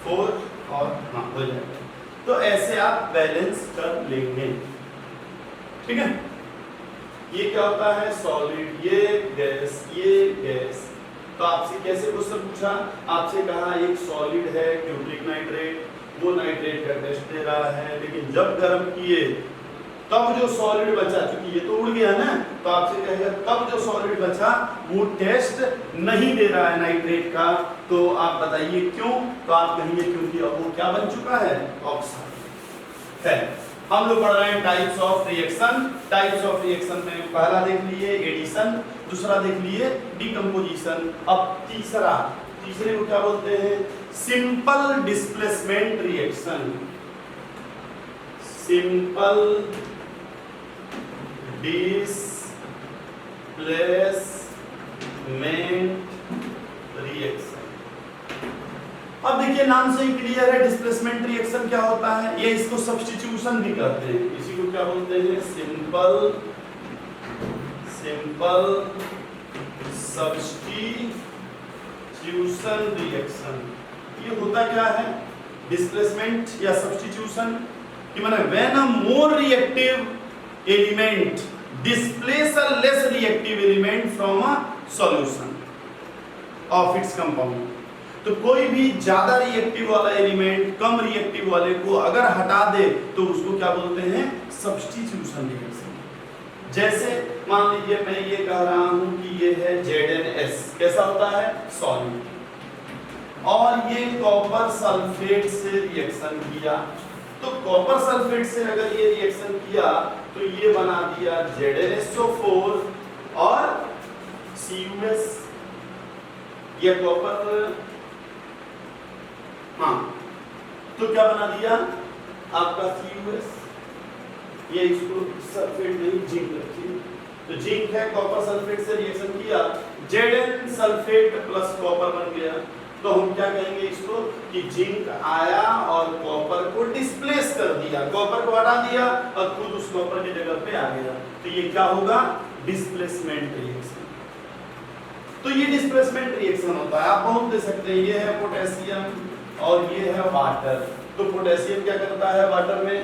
4 और हाँ हो जाएगा। तो ऐसे आप बैलेंस कर लेंगे, ठीक है। ये क्या होता है सॉलिड, ये गैस, ये गैस। तो आपसे कैसे क्वेश्चन पूछा, आपसे कहा एक सॉलिड है क्यूप्रिक नाइट्रेट, वो नाइट्रेट का टेस्ट दे रहा है, लेकिन जब गर्म किए तब जो सॉलिड बचा, क्योंकि ये तो उड़ गया ना, तो आपसे कहेगा तब जो सॉलिड बचा वो टेस्ट नहीं दे रहा है नाइट्रेट का, तो आप बताइए क्यों? तो आप कहेंगे क्योंकि अब वो क्या बन चुका है, ऑक्साइड है। हम लोग पढ़ रहे हैं types of reaction. Types of reaction में पहला देख लिए एडिशन, दूसरा देख लिए डिकम्पोजिशन, अब तीसरे को क्या बोलते हैं, simple displacement reaction. Simple displacement reaction. अब देखिए नाम से ही क्लियर है डिस्प्लेसमेंट रिएक्शन क्या होता है, ये इसको सब्स्टिट्यूशन भी कहते हैं, इसी को क्या बोलते हैं सिंपल सब्स्टिट्यूशन रिएक्शन। ये होता क्या है डिस्प्लेसमेंट या सब्स्टिट्यूशन कि माने when a more reactive element displace a less reactive element from a solution of its compound. तो कोई भी ज्यादा रिएक्टिव वाला एलिमेंट कम रिएक्टिव वाले को अगर हटा दे तो उसको क्या बोलते हैं सब्स्टिट्यूशन रिएक्शन। जैसे मान लीजिए मैं ये कह रहा हूं कि ये है ZnS, कैसा होता है सॉलिड, और ये कॉपर सल्फेट से रिएक्शन किया, तो कॉपर सल्फेट से अगर ये रिएक्शन किया तो ये बना दिया ZnSO4 और CuS, ये कॉपर, हाँ तो क्या बना दिया आपका CuS, ये इसको सल्फेट नहीं जिंक रखिए, तो जिंक है कॉपर सल्फेट से रिएक्शन किया, Zn सल्फेट प्लस कॉपर बन गया। तो हम क्या कहेंगे इसको कि जिंक आया और कॉपर को डिस्प्लेस कर दिया, कॉपर को हटा दिया और खुद उस कॉपर की जगह पे आ गया, तो ये क्या होगा डिस्प्लेसमेंट रिएक्शन। तो ये डिस्प्लेसमेंट रिएक्शन होता है, आप बहुत दे सकते हैं, ये है पोटेशियम और ये है वाटर। तो पोटेशियम क्या करता है वाटर में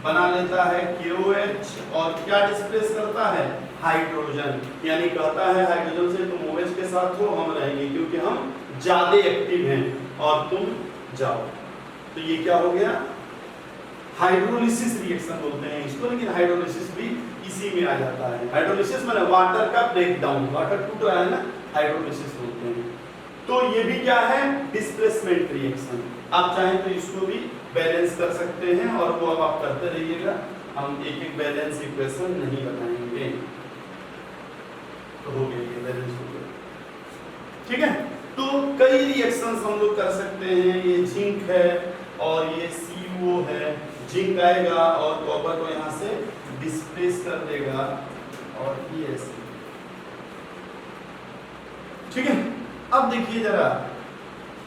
बना लेता है KOH और क्या डिस्प्लेस करता है हाइड्रोजन, यानी कहता है हाइड्रोजन से तुम OH के साथ हो हम रहेंगे क्योंकि हम ज्यादा एक्टिव हैं और तुम जाओ। तो ये क्या हो गया हाइड्रोलिसिस रिएक्शन बोलते हैं इसको, लेकिन हाइड्रोलिसिस भी इसी में आ जाता है। हाइड्रोलिसिस माने वाटर का ब्रेकडाउन, वाटर टूट रहा है ना, हाइड्रोलिसिस बोलते हैं। तो ये भी क्या है डिस्प्लेसमेंट रिएक्शन। आप चाहें तो इसको भी बैलेंस कर सकते हैं और वो अब आप करते रहिएगा, हम एक एक बैलेंस इक्वेशन नहीं बनाएंगे। तो हो गया ये बैलेंस हो गया, ठीक है। तो कई रिएक्शंस हम लोग कर सकते हैं, ये जिंक है और ये CO है, जिंक आएगा और कॉपर को यहाँ से डिस्प्लेस कर देगा और ये ऐसे, ठीक है। अब देखिए जरा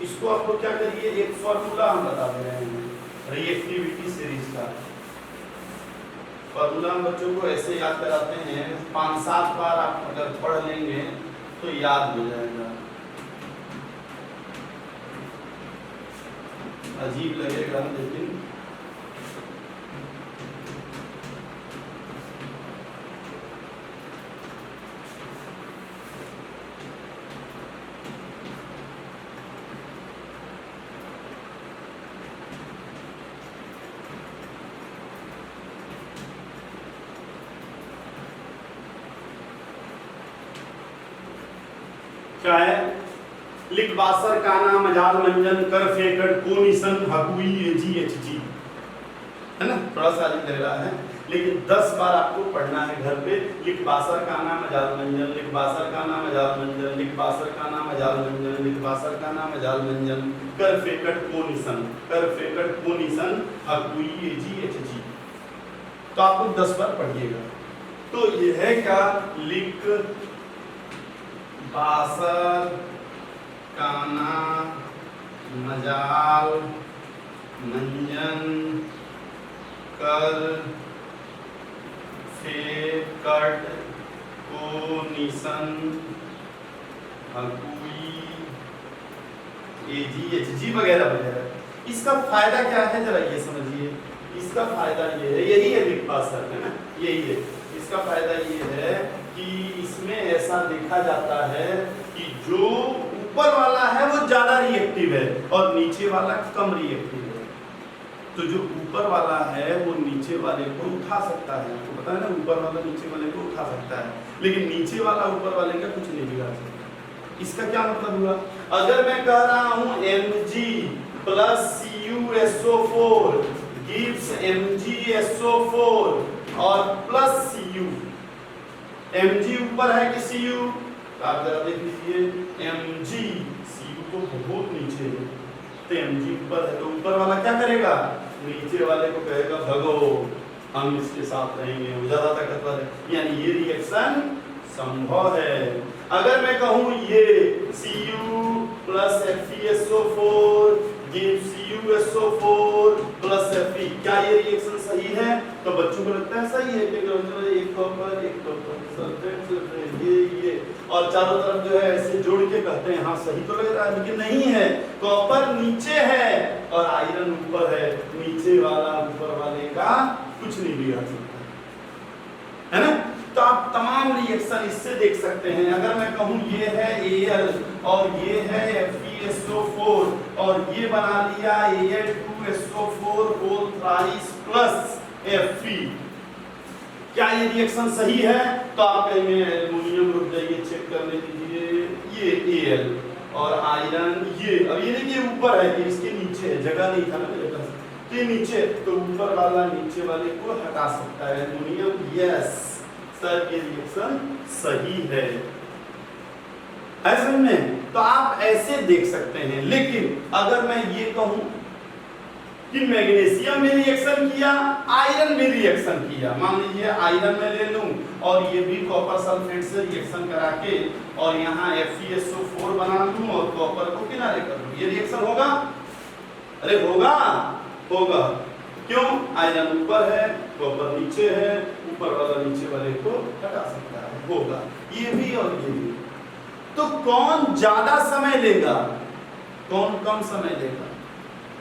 इसको आप लोग क्या करिए, एक फॉर्मूला हम बता दे रहे हैं रिएक्टिविटी सीरीज का। फॉर्मूला हम बच्चों को ऐसे याद कराते हैं, 5-7 बार आप अगर पढ़ लेंगे तो याद हो जाएगा। अजीब लगेगा लेकिन क्या है लिखवासर काना मजाल मंजन कर फेकट कोनिसन हकुई GHG, है ना। थोड़ा सा अजीब लग रहा है, लेकिन 10 बार आपको पढ़ना है घर पे। लिखबासर का नाम अजाल मंजन, लिखबासर का नाम अजाल मंजन, लिखबासर का नाम अजाल मंजन, लिखबासर का नाम अजाल मंजन, कर फेकट को निशन, कर फेकट को निशन, हकुई एजी एचजी। तो आपको 10 बार पढ़िएगा। तो यह है क्या, लिख बासर काना मजाल मंजन कर फेकट को निशन हकुई एजी एचजी वगैरह वगैरह। इसका फायदा क्या है जरा ये समझिए। इसका फायदा ये है, यही है लिखबासर है ना, यही है। इसका फायदा ये है कि इसमें ऐसा देखा जाता है कि जो ऊपर वाला है वो ज्यादा रिएक्टिव है और नीचे वाला कम रिएक्टिव है। तो जो ऊपर वाला है वो नीचे वाले को उठा सकता है, आपको पता है ना, ऊपर वाला नीचे वाले को उठा सकता है, लेकिन नीचे वाला ऊपर वाले का कुछ नहीं बिगाड़ सकता। इसका क्या मतलब हुआ, अगर मैं कह रहा हूं Mg plus CuSO4 gives MgSO4 और प्लस Cu, Mg ऊपर है कि Cu, आप जरा देख लीजिए, Mg Cu तो बहुत नीचे है, तो Mg ऊपर है, तो ऊपर वाला क्या करेगा, नीचे वाले को कहेगा भगो, हम इसके साथ रहेंगे, वो ज्यादा ताकतवर है। यानी ये रिएक्शन संभव है। अगर मैं कहूं ये Cu plus FeSO4 gives CuSO4 plus Fe, क्या ये रिएक्शन सही है? तो बच्चों को लगता है सही है, क्योंकि एक कॉपर सल्फेट ये और चारों तरफ जो है ऐसे जोड़ के कहते हैं हाँ सही तो लग रहा है, लेकिन नहीं है। कॉपर नीचे है और आयरन ऊपर है, नीचे वाला ऊपर वाले का कुछ नहीं बिगाड़ सकता है ना। तो आप तमाम रिएक्शन इससे देख सकते हैं। अगर मैं कहूं ये है Al और ये है FeSO4 और ये बना लिया Al2SO4 whole thrice plus Fe, क्या ये रिएक्शन सही है? तो आप कहेंगे एल्युमिनियम, रुक जाइए चेक कर लीजिए, ये Al और आयरन ये, अब ये देखिए ऊपर है, ये इसके नीचे है, जगह नहीं था ना मेरे पास, तो नीचे, तो ऊपर वाला नीचे वाले को हटा सकता है एल्युमिनियम। यस सर, ये रिएक्शन सही है, ऐसे में तो आप ऐसे देख सकते हैं। लेकिन अगर मैं ये कहूं कि मैग्नीशियम में रिएक्शन किया, आयरन में रिएक्शन किया, मान लीजिए आयरन में ले लूं और ये भी कॉपर सल्फेट से रिएक्शन करा के और यहाँ FeSO4 बना लूं और कॉपर को किनारे कर लूं, ये रिएक्शन होगा? अरे होगा, होगा। क्यों? आयरन ऊपर है, कॉपर नीचे है, ऊपर वाला नीचे वाले को हटा सकता है, होगा। ये भी और ये भी। तो कौन ज्यादा समय लेगा, कौन कम समय लेगा?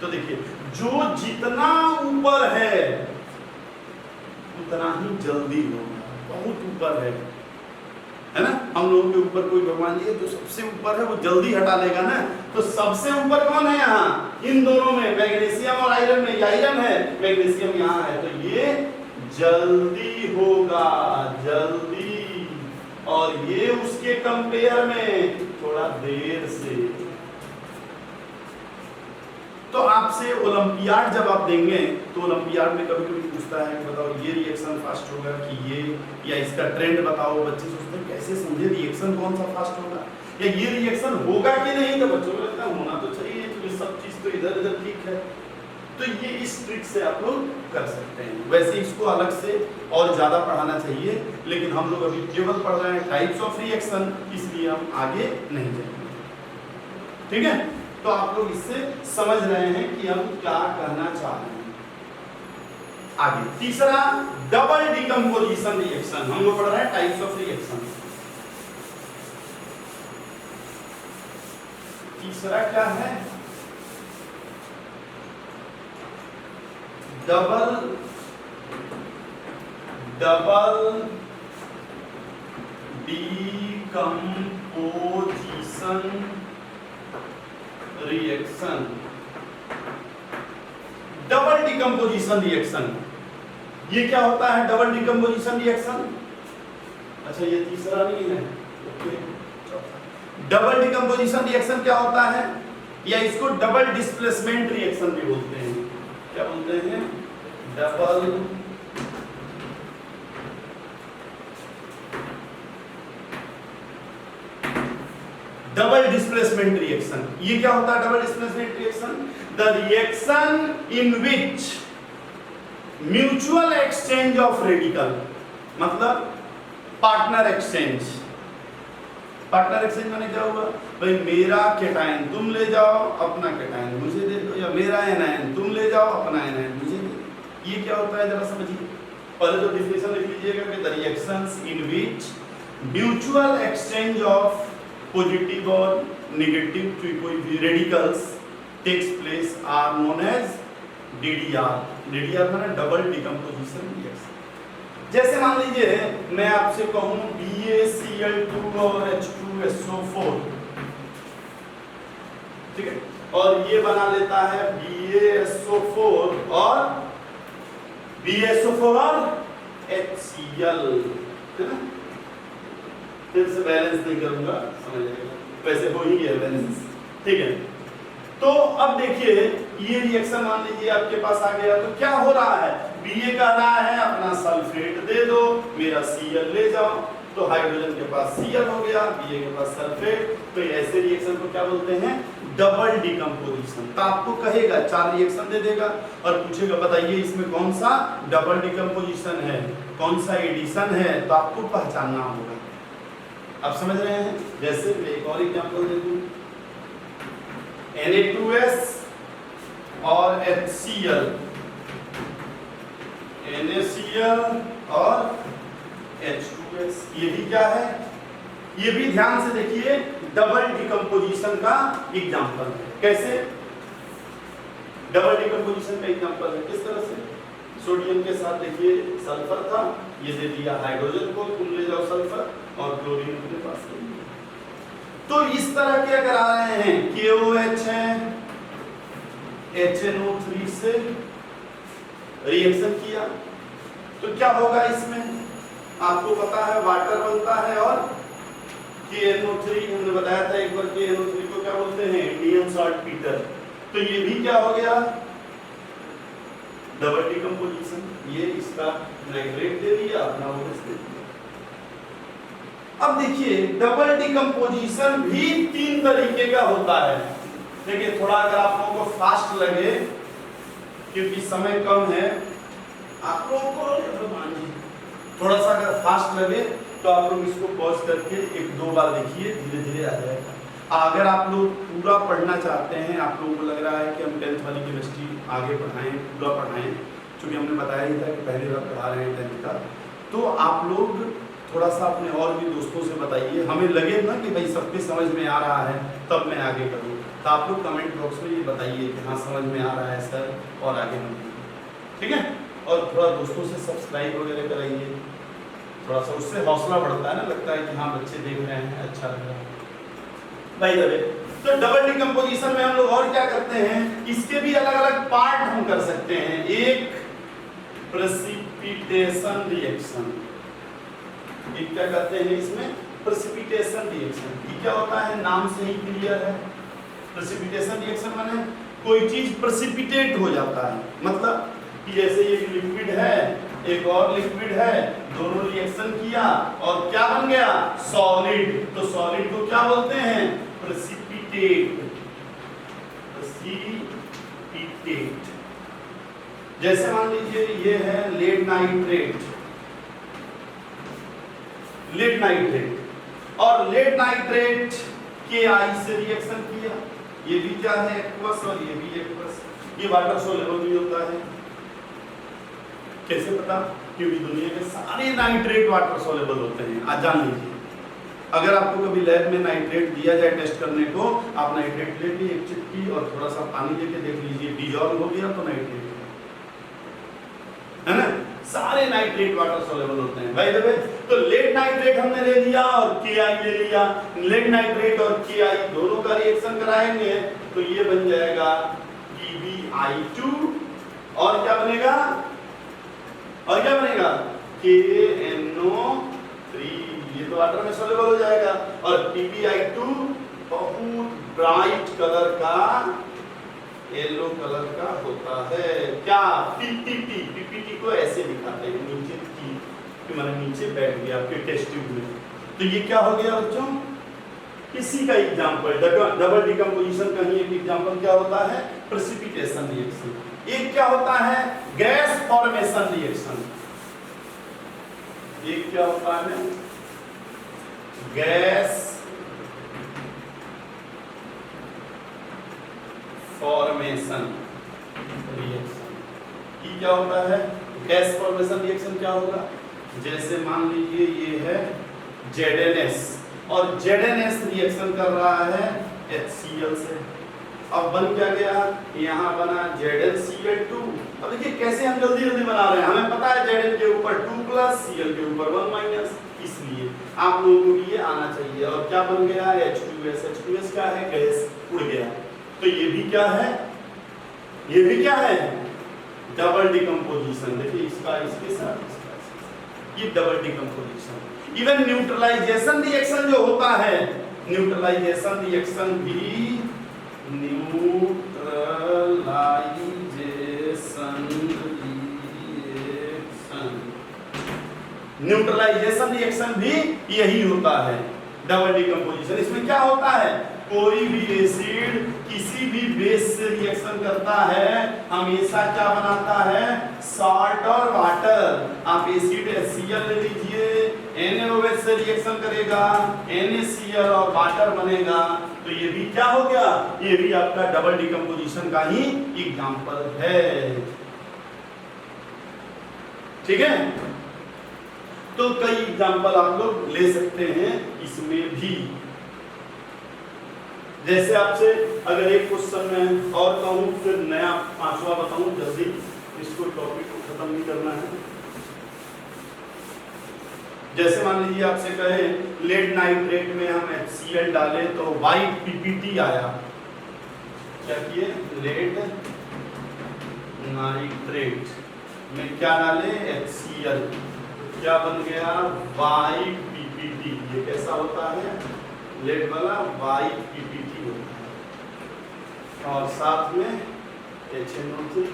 तो देखिए, जो जितना ऊपर है उतना ही जल्दी होगा, बहुत ऊपर है ना। हम लोगों के ऊपर कोई भगवान जी है जो सबसे ऊपर है, वो जल्दी हटा लेगा ना। तो सबसे ऊपर कौन है यहाँ? इन दोनों में, मैग्नीशियम और आयरन में। आयरन है, मैग्नीशियम यहाँ है, तो ये जल्दी होगा, जल्दी, और ये उसके कंपेयर में थोड़ा देर से। तो आपसे ओलंपियाड जब आप देंगे तो ओलंपियाड में कभी कभी पूछता है कि बताओ ये रिएक्शन फास्ट होगा कि ये, या इसका ट्रेंड बताओ। बच्चे सोचते हैं कैसे समझे रिएक्शन कौन सा फास्ट होगा, या ये रिएक्शन होगा कि नहीं। तो बच्चों को लगता है होना तो चाहिए, क्योंकि सब चीज तो इधर उधर ठीक है। तो ये इस ट्रिक से आप लोग कर सकते हैं। वैसे इसको अलग से और ज्यादा पढ़ाना चाहिए, लेकिन हम लोग अभी केवल पढ़ रहे हैं टाइप्स ऑफ रिएक्शन, इसलिए हम आगे नहीं जाएंगे, ठीक है। तो आप लोग इससे समझ रहे हैं कि हम क्या कहना चाह रहे हैं। आगे तीसरा, डबल डिकम्पोजिशन रिएक्शन। हम लोग पढ़ रहे हैं टाइप्स ऑफ रिएक्शन। तीसरा क्या है? Double decomposition reaction. Double decomposition reaction, ये क्या होता है? डबल डिकम्पोजिशन रिएक्शन, अच्छा ये तीसरा नहीं है, डबल डिकम्पोजिशन रिएक्शन क्या होता है? या इसको डबल डिस्प्लेसमेंट रिएक्शन भी बोलते हैं। क्या बोलते हैं? Double double displacement reaction. ये क्या होता है double displacement reaction? The reaction in which mutual exchange of radical, मतलब पार्टनर एक्सचेंज। पार्टनर एक्सचेंज माने क्या हुआ भाई, मेरा केटायन तुम ले जाओ, अपना केटायन मुझे दे दो, या मेरा एनायन तुम ले जाओ, अपना एनायन मुझे दे दो। ये क्या होता है जरा समझिए। पहले तो डिफिनेशन लिख लीजिएगा कि the reactions in which mutual exchange of positive और नेगेटिव कोई radicals takes place are known as DDR. DDR माने डबल डिकम्पोजिशन रिएक्शन। जैसे मान लीजिए मैं आपसे कहूं BaCl2 और H2SO4, ठीक है, और ये बना लेता है BaSO4 और HCl, है ना। फिर से बैलेंस नहीं करूंगा, समझ जाएगा, वैसे हो ही गया बैलेंस, ठीक है। तो अब देखिए ये रिएक्शन मान लीजिए आपके पास आ गया, तो क्या हो रहा है, Ba कह रहा है अपना सल्फेट दे दो, मेरा Cl ले जाओ, तो हाइड्रोजन के पास Cl हो गया, Ba के पास सल्फेट। तो ऐसे रिएक्शन को क्या बोलते हैं, डबल डिकम्पोजिशन। तो आपको कहेगा 4 रिएक्शन दे देगा और पूछेगा बताइए इसमें कौन सा डबल डिकम्पोजिशन है, कौन सा एडिशन है, तो आपको पहचानना होगा। आप समझ रहे हैं। जैसे मैं एक और एग्जांपल दे दूं, Na2S और HCl, NaCl और H2S, ये भी क्या है, ये भी ध्यान से देखिए डबल डिकम्पोजिशन का एग्जांपल है। कैसे डबल डिकम्पोजिशन का एग्जांपल है, किस तरह से, सोडियम के साथ देखिए सल्फर था, ये दे दिया हाइड्रोजन को, तुम ले जाओ सल्फर, और क्लोरीन अपने पास ले लिया। तो इस तरह के अगर आ रहे हैं KOH है, HNO3 से रिएक्शन किया, तो क्या होगा इसमें, आपको पता है वाटर बनता है, और KNO3 हमने बताया था एक बार, KNO3 को क्या बोलते हैं, इंडियन सॉल्टपीटर। तो ये भी क्या हो गया, डबल डिकम्पोजिशन। ये इसका नाइट्रेट दे दिया, अपना OH दे दिया। अब देखिए डबल डिकम्पोजिशन भी 3 तरीके का होता है। देखिए थोड़ा अगर आप लोगों को फास्ट लगे, क्योंकि समय कम है, आप लोगों को थोड़ा सा अगर फास्ट लगे तो आप लोग इसको पॉज करके 1-2 बार देखिए, धीरे धीरे आ जाएगा। अगर आप लोग पूरा पढ़ना चाहते हैं, आप लोगों को लग रहा है कि हम 10th वाली केमिस्ट्री आगे पढ़ाएं, पूरा पढ़ाएं, क्योंकि हमने बताया ही था कि पहली बार पढ़ा रहे हैं 10th का, तो आप लोग थोड़ा सा अपने और भी दोस्तों से बताइए, हमें लगे ना कि भाई सबके समझ में आ रहा है तब मैं आगे करूँ। तो आप लोग कमेंट बॉक्स में ये बताइए कि हाँ समझ में आ रहा है सर, और आगे हम, ठीक है। और थोड़ा दोस्तों से सब्सक्राइब वगैरह कराइए, थोड़ा सा उससे हौसला बढ़ता है ना, लगता है कि हाँ बच्चे देख रहे हैं, अच्छा लग रहा है भाई दबे। तो डबल डिकम्पोजिशन में हम लोग और क्या करते हैं, इसके भी अलग अलग पार्ट हम कर सकते हैं। एक प्रेसिपिटेशन रिएक्शन, ये क्या करते हैं इसमें, प्रेसिपिटेशन रिएक्शन। ये क्या होता है, नाम से ही क्लियर है। प्रेसिपिटेशन रिएक्शन माने कोई चीज प्रेसिपिटेट हो जाता है, मतलब कि जैसे ये लिक्विड है, एक और लिक्विड है, दोनों रिएक्शन किया और क्या बन गया, सॉलिड। तो सॉलिड को क्या बोलते हैं, प्रेसिपिटेट। प्रेसिपिटेट। जैसे मान लीजिए ये है लेड नाइट्रेट, लेड नाइट्रेट, और लेड नाइट्रेट के आई से रिएक्शन किया, ये भी क्या है, एक्वस, और ये भी एक्वस। ये वाटर सोल्यूबल भी होता है। कैसे पता, क्योंकि दुनिया के सारे नाइट्रेट वाटर सोल्यूबल होते हैं। आज जान लीजिए, अगर आपको कभी लैब में नाइट्रेट दिया जाए टेस्ट करने को, आप नाइट्रेट लेके एक चुटकी और थोड़ा सा पानी लेके देख लीजिए, डिजॉल्व हो गया तो नाइट्रेट है ना। सारे नाइट्रेट वाटर सोल्यूबल होते हैं भाई देखो। तो लेड नाइट्रेट हमने ले लिया और KI ले लिया, लेड नाइट्रेट और KI दोनों का रिएक्शन कराएंगे तो ये बन जाएगा PbI2, और क्या बनेगा, और क्या बनेगा, KNO3, ये तो वाटर में सोल्यूबल हो जाएगा। और PbI2 बहुत ब्राइट कलर का येलो कलर का होता है। क्या? पीपीटी। पीपीटी को ऐसे दिखाते हैं, नीचे की माने नीचे बैठ गया आपके टेस्ट ट्यूब में। तो ये क्या हो गया बच्चों? इसी का एग्जांपल डबल डिकम्पोजिशन का ही एक एग्जांपल क्या होता है? Precipitation reaction. एक क्या होता है? Gas formation reaction. एक क्या होता है? Gas formation reaction. ये क्या होता है? गैस फॉर्मेशन रिएक्शन क्या होगा? जैसे मान लीजिए ये है ZnS और ZnS रिएक्शन कर रहा है HCl से। अब बन क्या गया? यहाँ बना ZnCl2। अब देखिए कैसे हम जल्दी जल्दी बना रहे हैं। हमें पता है Zn के ऊपर 2+ Cl के ऊपर 1-, इसलिए आप लोगों को ये आना चाहिए। और क्या बन गया? H2S। H2S क्या है? गैस उड़ गया। तो ये भी क्या है? ये भी क्या है? Double decomposition. देखिए इसका इसके साथ ये double decomposition. Even neutralization reaction जो होता है, न्यूट्रलाइजेशन रिएक्शन भी न्यूट्रलाइजेशन रिएक्शन भी यही होता है, डबल डिकम्पोजिशन। इसमें क्या होता है? कोई भी एसिड किसी भी बेस से रिएक्शन करता है, हमेशा क्या बनाता है? सॉल्ट और वाटर। आप एसिड HCl ले लीजिए, NaOH से रिएक्शन करेगा, NaCl और वाटर बनेगा। तो ये भी क्या हो गया? ये भी आपका डबल डिकम्पोजिशन का ही एग्जांपल है। ठीक है? तो कई एग्जांपल आप लोग ले सकते हैं इसमें भी। जैसे आपसे अगर एक क्वेश्चन में और कहूं, फिर नया 5वां बताऊं, जल्दी इसको टॉपिक को खत्म नहीं करना है। जैसे मान लीजिए आपसे कहे लेड नाइट्रेट में हम HCl डाले तो व्हाइट PPT आया। क्या किए? लेड नाइट्रेट में क्या डाले? HCl। क्या बन गया? White PPT। ये कैसा होता है? लेड वाला व्हाइट PPT होता है और साथ में HNO3।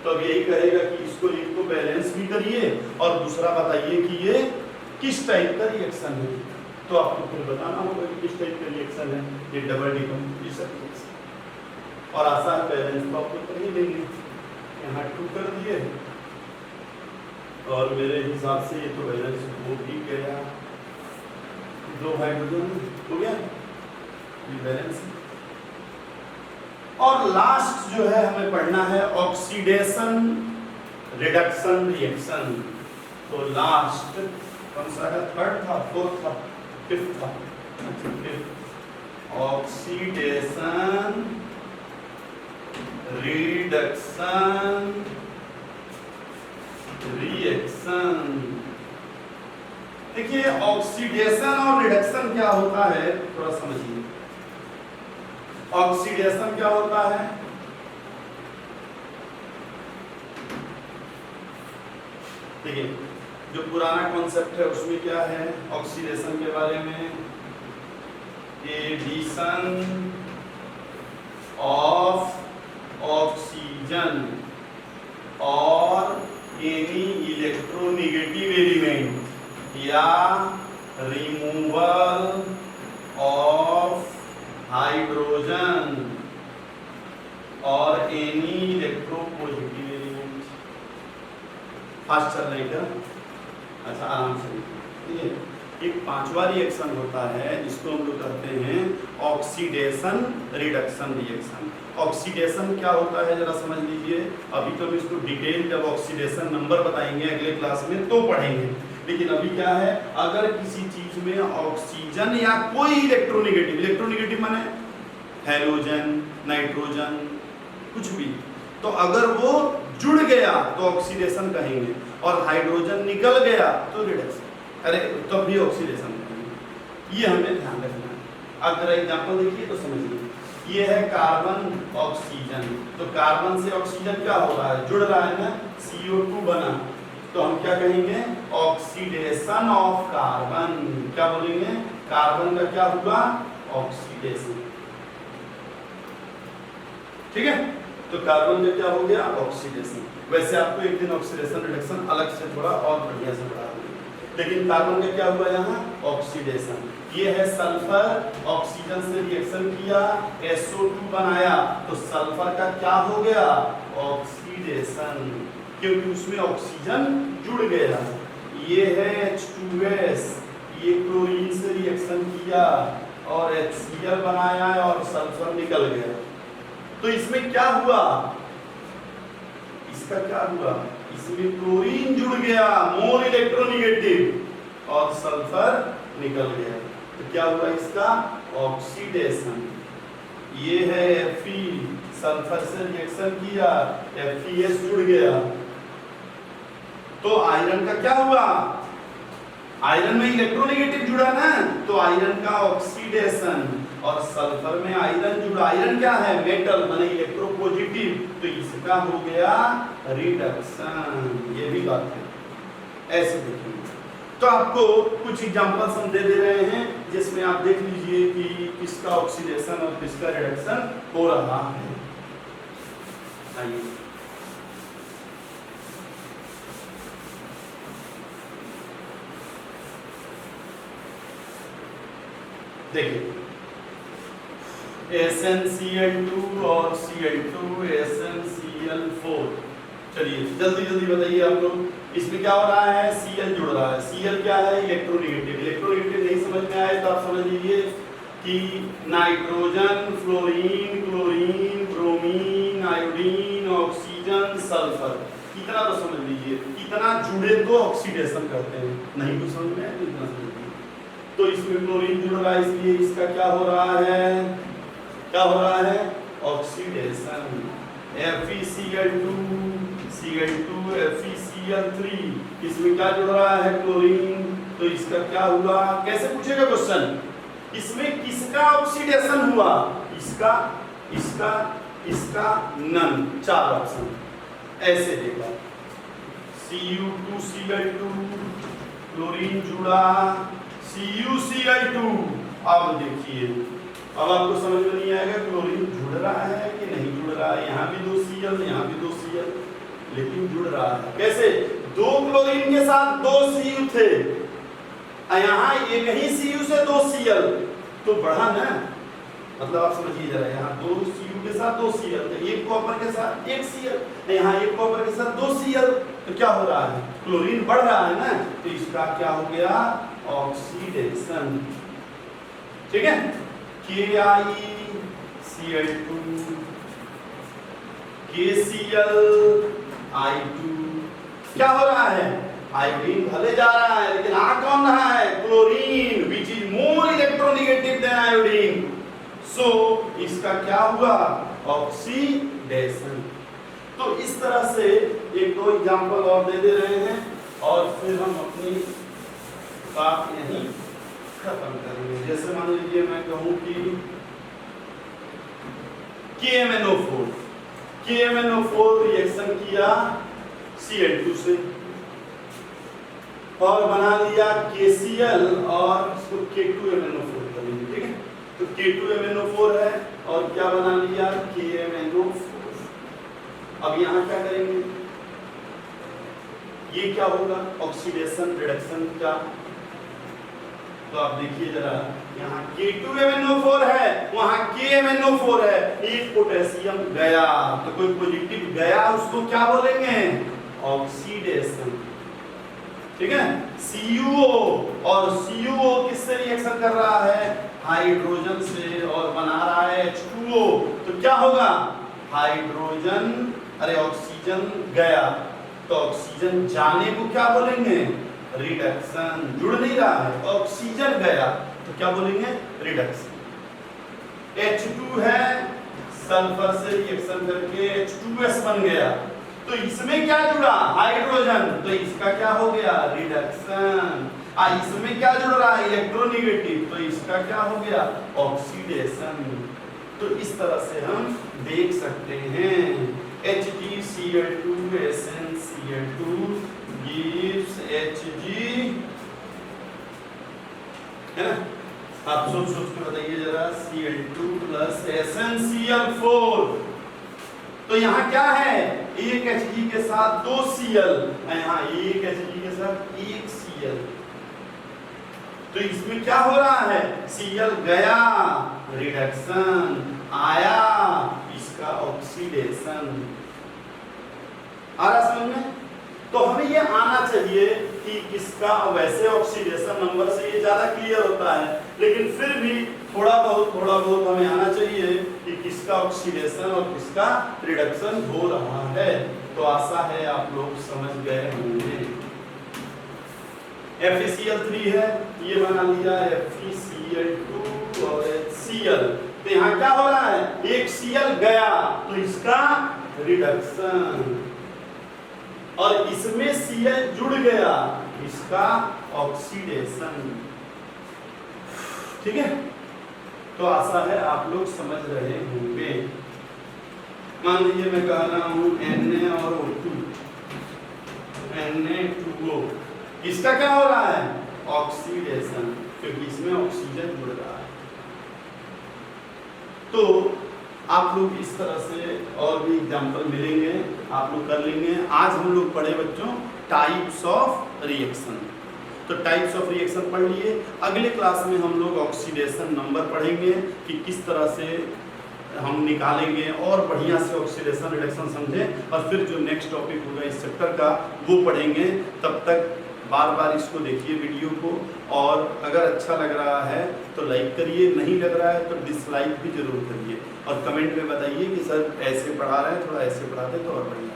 तो अब यही कहेगा कि इसको एक को बैलेंस भी करिए और दूसरा बताइए कि ये किस टाइप का रिएक्शन है। तो आपको फिर बताना होगा कि किस टाइप का रिएक्शन है। ये डबल डिकम्पोजिशन रिएक्शन और आसान बैलेंस तो आपको कर ही देंगे। यहाँ 2 कर दिए और मेरे हिसाब से ये तो बैलेंस हो भी गया। 2 हाइड्रोजन हो गया, ये बैलेंस। और लास्ट जो है हमें पढ़ना है ऑक्सीडेशन रिडक्शन रिएक्शन। तो लास्ट कौन सा है? 3rd था, 4th था, 5th था। Oxidation reduction reaction. देखिए ऑक्सीडेशन और रिडक्शन क्या होता है, थोड़ा समझिए। ऑक्सीडेशन क्या होता है? देखिए जो पुराना कॉन्सेप्ट है उसमें क्या है ऑक्सीडेशन के बारे में? एडिशन ऑफ ऑक्सीजन और एनी इलेक्ट्रोनेगेटिव एलिमेंट या रिमूवल ऑफ हाइड्रोजन और एनी इलेक्ट्रोपॉजिटिव एलिमेंट। फास्ट चल रही क्या? अच्छा आराम से देखिए। एक 5वां रिएक्शन होता है जिसको हम लोग कहते हैं ऑक्सीडेशन रिडक्शन रिएक्शन। ऑक्सीडेशन क्या होता है जरा समझ लीजिए। अभी तो हम इसको डिटेल जब ऑक्सीडेशन नंबर बताएंगे अगले क्लास में तो पढ़ेंगे, लेकिन अभी क्या है, अगर किसी चीज में ऑक्सीजन या कोई इलेक्ट्रोनेगेटिव, इलेक्ट्रोनेगेटिव माने हैलोजन, नाइट्रोजन, कुछ भी, तो अगर वो जुड़ गया तो ऑक्सीडेशन कहेंगे और हाइड्रोजन निकल गया तो रिडक्शन, अरे तब भी ऑक्सीडेशन कहेंगे। ये हमें ध्यान रखना है। अब जरा एग्जांपल देखिए तो समझिए। ये है कार्बन ऑक्सीजन, तो कार्बन से ऑक्सीजन क्या हो रहा है? जुड़ रहा है ना, CO2 बना, तो हम क्या कहेंगे? Oxidation of carbon. क्या बोलेंगे? कार्बन का क्या हुआ? ऑक्सीडेशन। ठीक है। तो कार्बन का क्या हो गया, ऑक्सीडेशन। वैसे आपको एक दिन ऑक्सीडेशन रिडक्शन अलग से थोड़ा और बढ़िया से पढ़ा दूंगा, लेकिन कार्बन का क्या हुआ यहाँ, ऑक्सीडेशन। ये है सल्फर, ऑक्सीजन से रिएक्शन किया, SO2 बनाया, तो सल्फर का क्या हो गया, ऑक्सीडेशन, क्योंकि उसमें ऑक्सीजन जुड़ गया। ये है H2S, ये क्लोरीन से रिएक्शन किया और HCl बनाया और सल्फर निकल गया। तो इसमें क्या हुआ, इसका क्या हुआ, इसमें क्लोरीन जुड़ गया, मोर इलेक्ट्रोनेगेटिव, और सल्फर निकल गया। तो क्या हुआ इसका, ऑक्सीडेशन। ये है Fe, सल्फर से रिएक्शन किया, FeS जुड़ गया। तो आयरन का क्या हुआ, आयरन में इलेक्ट्रोनेगेटिव जुड़ा ना, तो आयरन का ऑक्सीडेशन, और सल्फर में आयरन जुड़ा। आयरन क्या है, मेटल, माने इलेक्ट्रोपॉजिटिव, तो इसका हो गया रिडक्शन। ये भी बात है, ऐसे देखेंगे। तो आपको कुछ एग्जांपल्स हम दे रहे हैं जिसमें आप देख लीजिए कि किसका ऑक्सीडेशन और किसका रिडक्शन हो रहा है। आइए देखिए, SnCl2 और Cl2, SnCl4। चलिए जल्दी जल्दी बताइए आप लोग, इसमें क्या हो रहा है, Cl जुड़ रहा है। Cl क्या है, इलेक्ट्रोनेगेटिव। इलेक्ट्रोनेगेटिव नहीं समझ में आए तो आप समझ लीजिए कि nitrogen, fluorine, chlorine, bromine, iodine, oxygen, sulphur, इतना तो समझ लीजिए। इतना जुड़े तो ऑक्सीडेशन करते हैं, नहीं कुछ समझ में आए तो इतना समझ लीजिए। तो इसमें क्लोरीन जुड़ रहा है, इसलिए इसका क्या हो रहा है, क्या हो रहा है, ऑक्सीडेशन। FeCl2, Cl2, FeCl3, इसमें क्या जुड़ रहा है, क्लोरीन, तो इसका क्या हुआ, कैसे पूछेगा क्वेश्चन, इसमें किसका ऑक्सीडेशन हुआ, इसका, इसका, इसका, नन, चार ऑप्शन ऐसे देगा। Cu2Cl2, क्लोरीन जुड़ा, CuCl2। अब देखिए, अब आपको समझ में नहीं आएगा क्लोरीन जुड़ रहा है कि नहीं जुड़ रहा है। यहाँ भी 2 Cl, यहाँ भी 2 Cl, लेकिन जुड़ रहा है कैसे, 2 क्लोरीन के साथ 2 Cu थे, यहाँ एक ही Cu से 2 Cl, तो बढ़ा ना, मतलब आप समझिए जरा, यहाँ 2 Cu के साथ 2 Cl, तो एक कॉपर के साथ 1 Cl, यहाँ एक कॉपर के साथ 2 Cl, तो क्या हो रहा है, क्लोरीन बढ़ रहा है ना, तो इसका क्या हो गया, ऑक्सीडेशन। ठीक है, KiCl2, KClI2, क्या हो रहा है, आयोडीन भले जा रहा है लेकिन आ कौन रहा है, chlorine, which is more electronegative than iodine, so इसका क्या हुआ, ऑक्सीडेशन। तो इस तरह से एक दो एग्जांपल और दे रहे हैं और फिर हम अपनी बात यहीं खत्म करेंगे। जैसे मान लीजिए मैं कहूं कि KMNO4 रिएक्शन किया Cl2 से और बना लिया KCl और इसको K2MnO4 कर लीजिए। ठीक है, तो K2MnO4 है और क्या बना लिया, KMNO4। अब यहाँ क्या करेंगे, ये क्या होगा, ऑक्सीडेशन रिडक्शन का। तो आप देखिए जरा, यहाँ K2MnO4 है, वहां KMnO4 है, एक पोटेशियम गया, तो कोई पॉजिटिव गया, उसको क्या बोलेंगे, ऑक्सीडेशन। ठीक है, CuO, और CuO किससे रिएक्शन कर रहा है, हाइड्रोजन से, और बना रहा है H2O, तो क्या होगा, हाइड्रोजन, अरे ऑक्सीजन गया, तो ऑक्सीजन जाने को क्या बोलेंगे, रिडक्शन। जुड़ नहीं रहा है, ऑक्सीजन गया तो क्या बोलेंगे, रिडक्शन। H2 है, सल्फर से रिएक्शन करके H2S बन गया, तो इसमें क्या जुड़ा, हाइड्रोजन, तो इसका क्या हो गया, रिडक्शन। इसमें क्या जुड़ रहा है, इलेक्ट्रोनेगेटिव, तो इसका क्या हो गया, ऑक्सीडेशन। तो इस तरह से हम देख सकते हैं HgCl2 SnCl2 gives Hg, है ना। आप सोच के बताइए जरा, Cl2 प्लस SnCl4 तो यहाँ क्या है, एक Hg के साथ 2 Cl, यहाँ एक Hg के साथ 1 Cl। तो इसमें क्या हो रहा है, Cl गया, रिडक्शन आया, इसका ऑक्सीडेशन। आ रहा समझ में? तो हमें ये आना चाहिए कि किसका, वैसे ऑक्सीडेशन नंबर से ये ज्यादा क्लियर होता है, लेकिन फिर भी थोड़ा बहुत हमें आना चाहिए कि किसका ऑक्सीडेशन और किसका रिडक्शन हो रहा है। तो आशा है आप लोग समझ गए होंगे। FeCl3 है, ये बना लिया FeCl2 और HCl। तो यहाँ क्या हो रहा है, एक Cl गया तो इसका रिडक्शन, और इसमें Cl जुड़ गया, इसका ऑक्सीडेशन। ठीक है, तो आशा है आप लोग समझ रहे होंगे। मान लीजिए मैं कह रहा हूं Na और O2, Na2O, इसका क्या हो रहा है, ऑक्सीडेशन, क्योंकि इसमें ऑक्सीजन जुड़ रहा है। तो आप लोग इस तरह से और भी एग्जाम्पल मिलेंगे, आप लोग कर लेंगे। आज हम लोग पढ़े बच्चों टाइप्स ऑफ रिएक्शन, तो टाइप्स ऑफ रिएक्शन पढ़ लिए। अगले क्लास में हम लोग ऑक्सीडेशन नंबर पढ़ेंगे कि किस तरह से हम निकालेंगे और बढ़िया से ऑक्सीडेशन रिडक्शन समझें, और फिर जो नेक्स्ट टॉपिक होगा इस चैप्टर का वो पढ़ेंगे। तब तक बार बार इसको देखिए वीडियो को, और अगर अच्छा लग रहा है तो लाइक करिए, नहीं लग रहा है तो डिसलाइक भी जरूर करिए, और कमेंट में बताइए कि सर ऐसे पढ़ा रहे हैं, थोड़ा ऐसे पढ़ाते तो और बढ़िया।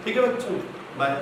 ठीक है बच्चों, बाय।